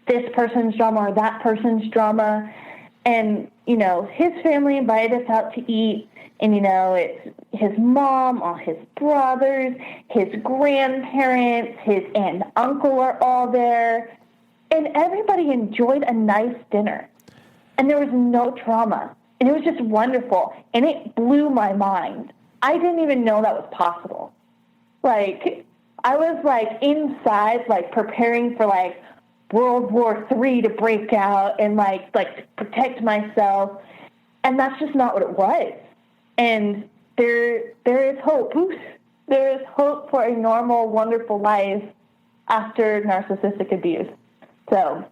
this person's drama or that person's drama. And, his family invited us out to eat. And, it's his mom, all his brothers, his grandparents, his aunt and uncle are all there. And everybody enjoyed a nice dinner. And there was no trauma. And it was just wonderful. And it blew my mind. I didn't even know that was possible. I was, inside, preparing for, World War III to break out and, to protect myself. And that's just not what it was. And there is hope. There is hope for a normal, wonderful life after narcissistic abuse. So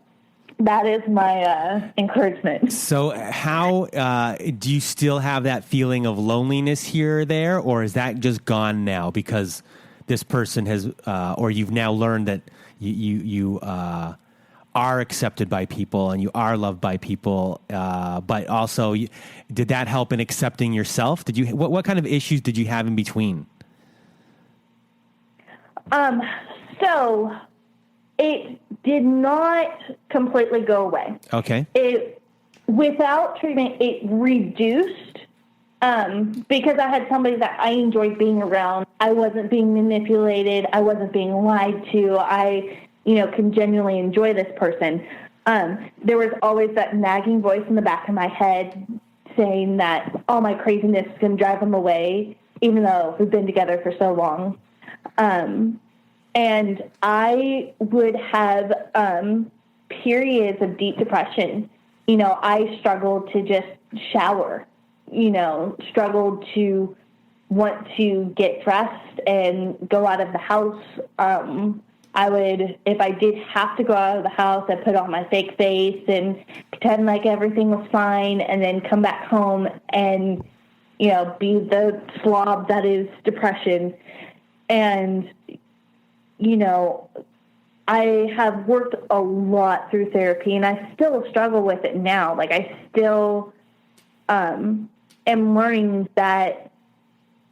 that is my encouragement. So how do you still have that feeling of loneliness here or there, or is that just gone now because this person has, or you've now learned that you are accepted by people and you are loved by people, but also did that help in accepting yourself? Did you what kind of issues did you have in between? So it did not completely go away. Okay. Without treatment, it reduced, because I had somebody that I enjoyed being around. I wasn't being manipulated. I wasn't being lied to. I, can genuinely enjoy this person. There was always that nagging voice in the back of my head saying that all my craziness is going to drive him away, even though we've been together for so long. And I would have periods of deep depression. I struggled to just shower, struggled to want to get dressed and go out of the house. I would, if I did have to go out of the house, I'd put on my fake face and pretend like everything was fine and then come back home and, be the slob that is depression. And, I have worked a lot through therapy, and I still struggle with it now. Like, I still am learning that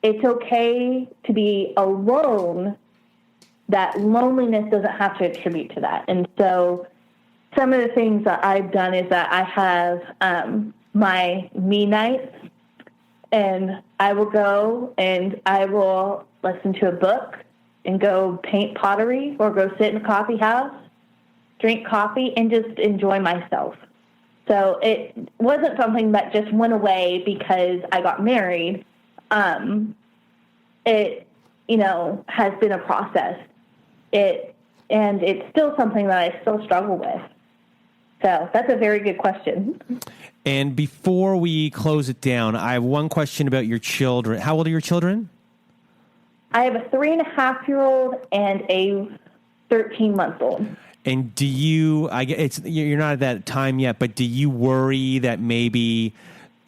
it's okay to be alone, that loneliness doesn't have to attribute to that. And so some of the things that I've done is that I have my me nights, and I will go and I will listen to a book and go paint pottery or go sit in a coffee house, drink coffee, and just enjoy myself. So it wasn't something that just went away because I got married. It, has been a process. And it's still something that I still struggle with. So that's a very good question. And before we close it down, I have one question about your children. How old are your children? I have a 3.5-year-old and a 13-month-old. And do you? You're not at that time yet, but do you worry that maybe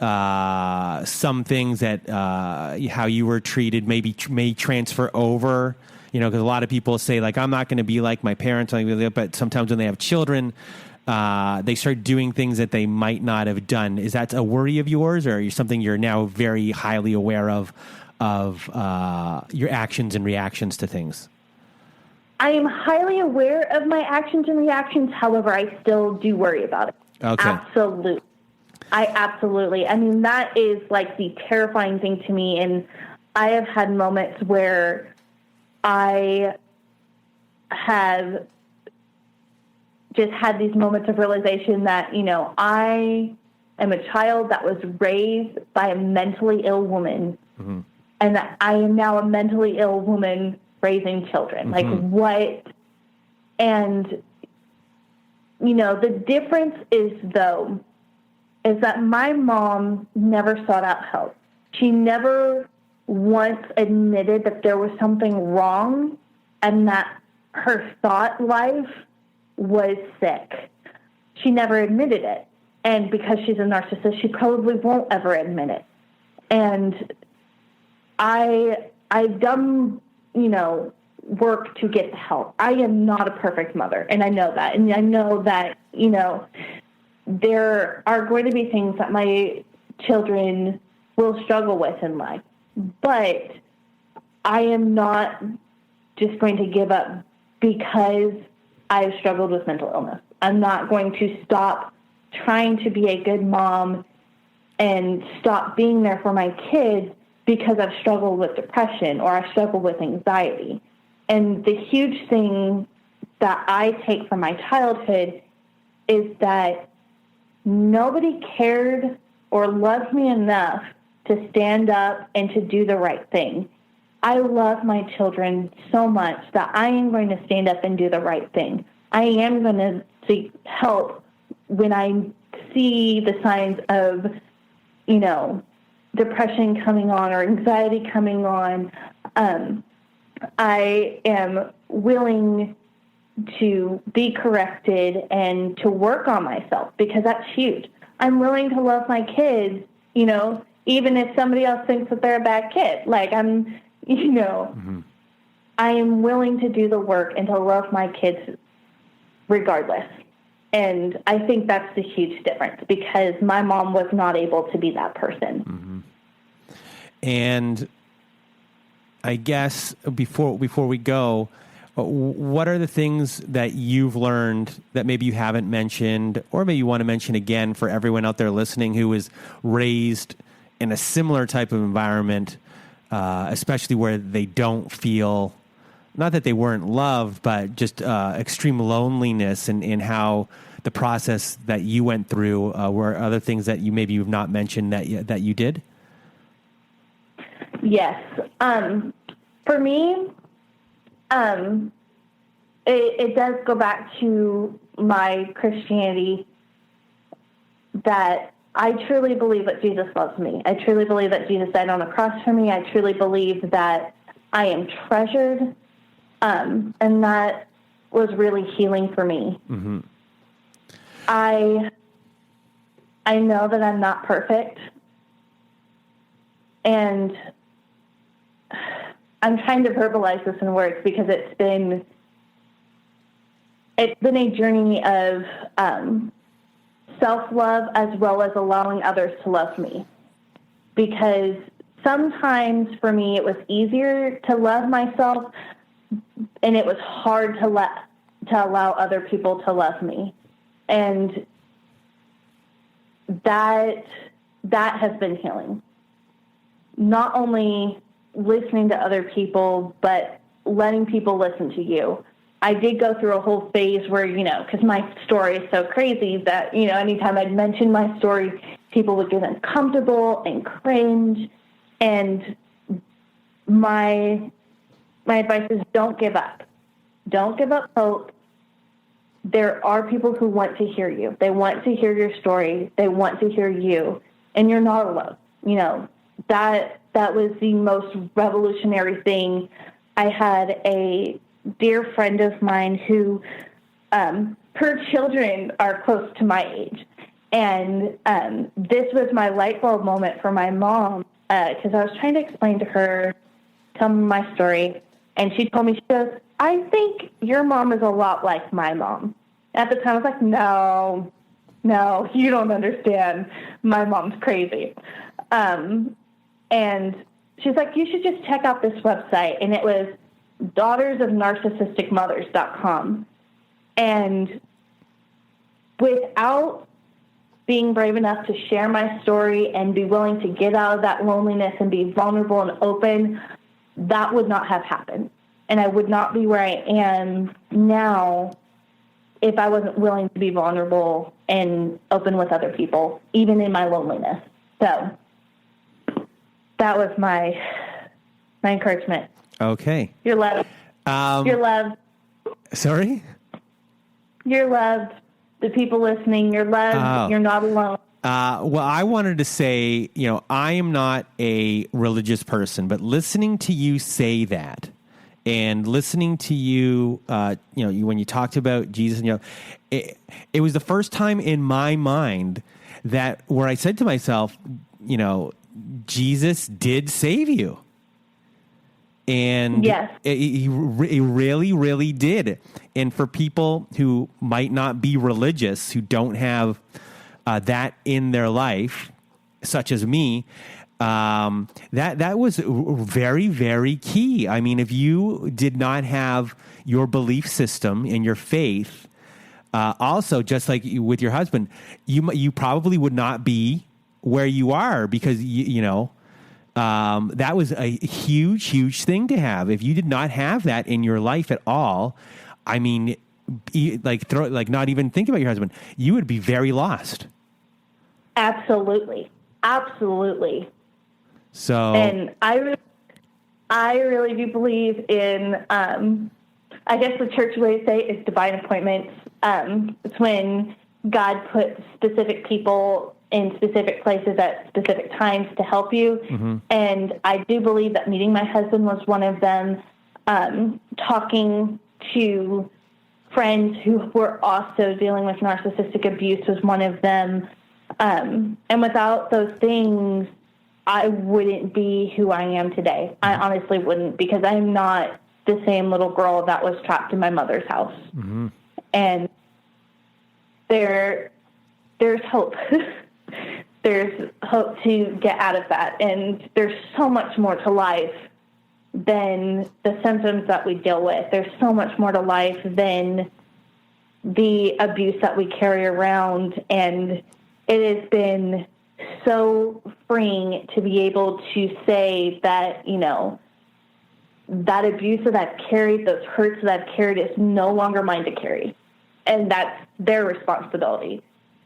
some things that how you were treated may transfer over? Because a lot of people say, like, I'm not going to be like my parents, but sometimes when they have children, they start doing things that they might not have done. Is that a worry of yours, or something you're now very highly aware of your actions and reactions to things? I am highly aware of my actions and reactions. However, I still do worry about it. Okay. Absolutely. I mean, that is like the terrifying thing to me. And I have had moments where I have just had these moments of realization that, I am a child that was raised by a mentally ill woman. Mm-hmm. And that I am now a mentally ill woman raising children. Mm-hmm. Like, what? And, the difference is that my mom never sought out help. She never once admitted that there was something wrong and that her thought life was sick. She never admitted it. And because she's a narcissist, she probably won't ever admit it. And I've done, work to get the help. I am not a perfect mother, and I know that. And I know that, there are going to be things that my children will struggle with in life. But I am not just going to give up because I've struggled with mental illness. I'm not going to stop trying to be a good mom and stop being there for my kids because I've struggled with depression or I've struggled with anxiety. And the huge thing that I take from my childhood is that nobody cared or loved me enough to stand up and to do the right thing. I love my children so much that I am going to stand up and do the right thing. I am going to seek help when I see the signs of depression coming on or anxiety coming on, I am willing to be corrected and to work on myself, because that's huge. I'm willing to love my kids, even if somebody else thinks that they're a bad kid. Like Mm-hmm. I am willing to do the work and to love my kids regardless. And I think that's the huge difference, because my mom was not able to be that person. Mm-hmm. And I guess before we go, what are the things that you've learned that maybe you haven't mentioned, or maybe you want to mention again for everyone out there listening who was raised in a similar type of environment, especially where they don't feel, not that they weren't loved, but just extreme loneliness, and how the process that you went through were other things that you've not mentioned that you did? Yes. For me, it does go back to my Christianity, that I truly believe that Jesus loves me. I truly believe that Jesus died on the cross for me. I truly believe that I am treasured, and that was really healing for me. Mm-hmm. I know that I'm not perfect, and I'm trying to verbalize this in words, because it's been a journey of self-love as well as allowing others to love me. Because sometimes for me it was easier to love myself, and it was hard to allow other people to love me. And that has been healing. Not only listening to other people, but letting people listen to you. I did go through a whole phase where, because my story is so crazy that, anytime I'd mention my story, people would get uncomfortable and cringe. And my advice is, don't give up. Don't give up hope. There are people who want to hear you. They want to hear your story. They want to hear you. And you're not alone. That was the most revolutionary thing. I had a dear friend of mine who, her children are close to my age. And this was my light bulb moment for my mom, because I was trying to explain to her, tell me my story. And she told me, she goes, I think your mom is a lot like my mom. At the time, I was like, no, you don't understand. My mom's crazy. And she's like, you should just check out this website. And it was daughtersofnarcissisticmothers.com. And without being brave enough to share my story and be willing to get out of that loneliness and be vulnerable and open, that would not have happened. And I would not be where I am now if I wasn't willing to be vulnerable and open with other people, even in my loneliness. So that was my encouragement. Okay. You're loved. You're loved. Sorry? You're loved. The people listening, you're loved. Oh. You're not alone. Well, I wanted to say, I am not a religious person, but listening to you say that, and listening to you, when you talked about Jesus, it was the first time in my mind that where I said to myself, Jesus did save you. And yes. He really, really did. And for people who might not be religious, who don't have that in their life, such as me, that was very, very key. I mean, if you did not have your belief system and your faith, also just like with your husband, you probably would not be where you are, because that was a huge, huge thing to have. If you did not have that in your life at all, I mean, not even think about your husband, you would be very lost. Absolutely. Absolutely. So, and I really do believe in, I guess the church way to say it is divine appointments. It's when God put specific people in specific places at specific times to help you. Mm-hmm. And I do believe that meeting my husband was one of them. Talking to friends who were also dealing with narcissistic abuse was one of them. And without those things, I wouldn't be who I am today. I honestly wouldn't, because I'm not the same little girl that was trapped in my mother's house. Mm-hmm. And there's hope. There's hope to get out of that. And there's so much more to life than the symptoms that we deal with. There's so much more to life than the abuse that we carry around. And it has been so freeing to be able to say that, you know, that abuse that I've carried, those hurts that I've carried, is no longer mine to carry. And that's their responsibility.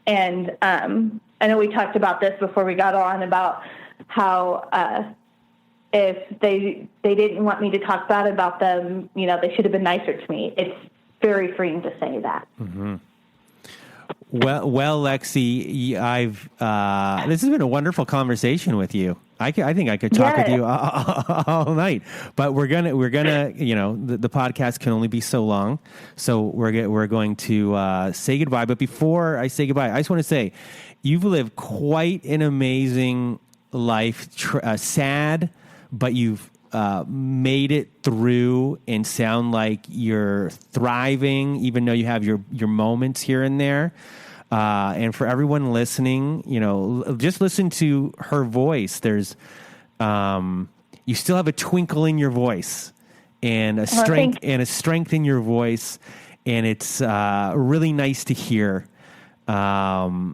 And I know we talked about this before we got on, about how if they didn't want me to talk bad about them, you know, they should have been nicer to me. It's very freeing to say that. Mm-hmm. Well, Lexie, this has been a wonderful conversation with you. I think I could talk with you all night, but we're gonna, you know, the podcast can only be so long, so we're going to say goodbye. But before I say goodbye, I just want to say, you've lived quite an amazing life, sad, but you've made it through and sound like you're thriving, even though you have your moments here and there. And for everyone listening, you know, just listen to her voice. There's, you still have a twinkle in your voice, and a strength in your voice, and it's really nice to hear. It's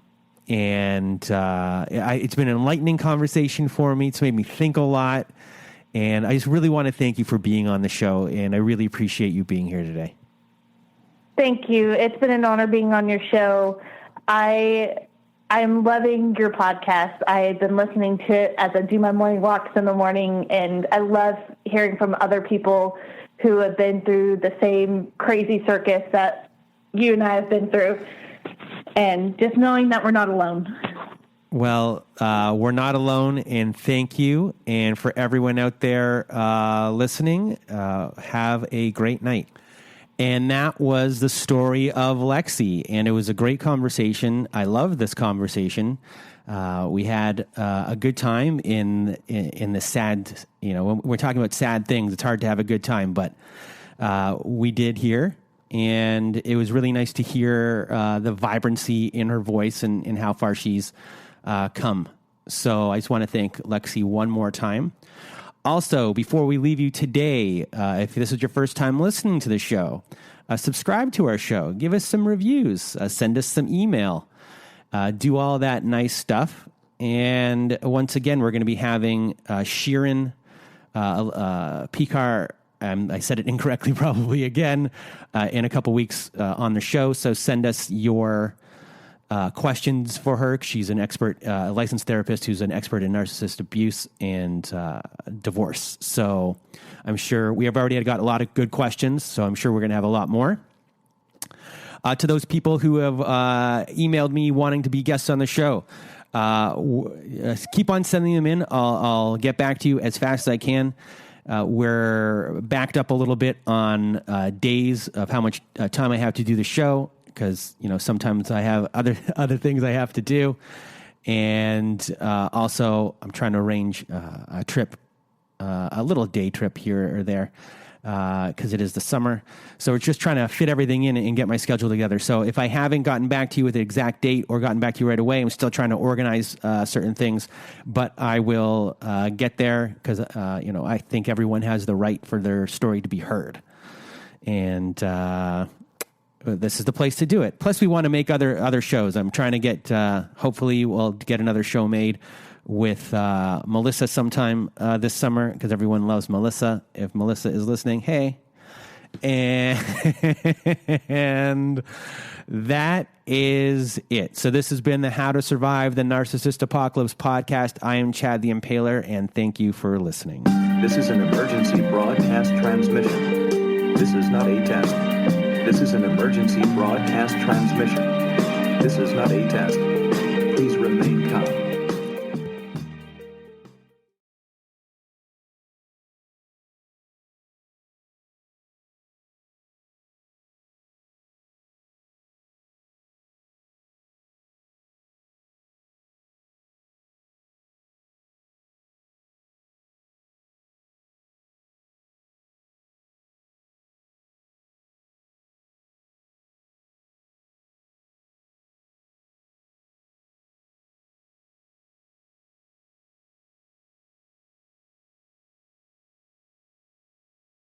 been an enlightening conversation for me. It's made me think a lot. And I just really want to thank you for being on the show, and I really appreciate you being here today. Thank you. It's been an honor being on your show. I'm loving your podcast. I've been listening to it as I do my morning walks in the morning, and I love hearing from other people who have been through the same crazy circus that you and I have been through, and just knowing that we're not alone. Well, we're not alone, and thank you. And for everyone out there listening, have a great night. And that was the story of Lexie, and it was a great conversation. I love this conversation. We had a good time in the sad, you know, when we're talking about sad things, it's hard to have a good time, but we did here. And it was really nice to hear the vibrancy in her voice and how far she's come. So I just want to thank Lexie one more time. Also, before we leave you today, if this is your first time listening to the show, subscribe to our show, give us some reviews, send us some email, do all that nice stuff. And once again, we're going to be having Sheeran Picard, I said it incorrectly probably again, in a couple weeks on the show. So send us your questions for her. She's an expert, licensed therapist who's an expert in narcissist abuse and divorce. So I'm sure we have already got a lot of good questions, so I'm sure we're going to have a lot more. To those people who have emailed me wanting to be guests on the show, keep on sending them in. I'll get back to you as fast as I can. We're backed up a little bit on days of how much time I have to do the show, because, you know, sometimes I have other things I have to do. And also I'm trying to arrange a trip, a little day trip here or there, because it is the summer. So we're just trying to fit everything in and get my schedule together. So if I haven't gotten back to you with the exact date or gotten back to you right away, I'm still trying to organize certain things. But I will get there, because, you know, I think everyone has the right for their story to be heard. And this is the place to do it. Plus, we want to make other shows. I'm trying to get, hopefully we'll get another show made with Melissa sometime this summer, because everyone loves Melissa. If Melissa is listening, hey. And that is it. So this has been the How to Survive the Narcissist Apocalypse podcast. I am Chad the Impaler, and thank you for listening. This is an emergency broadcast transmission. This is not a test. This is an emergency broadcast transmission. This is not a test. Please remain calm.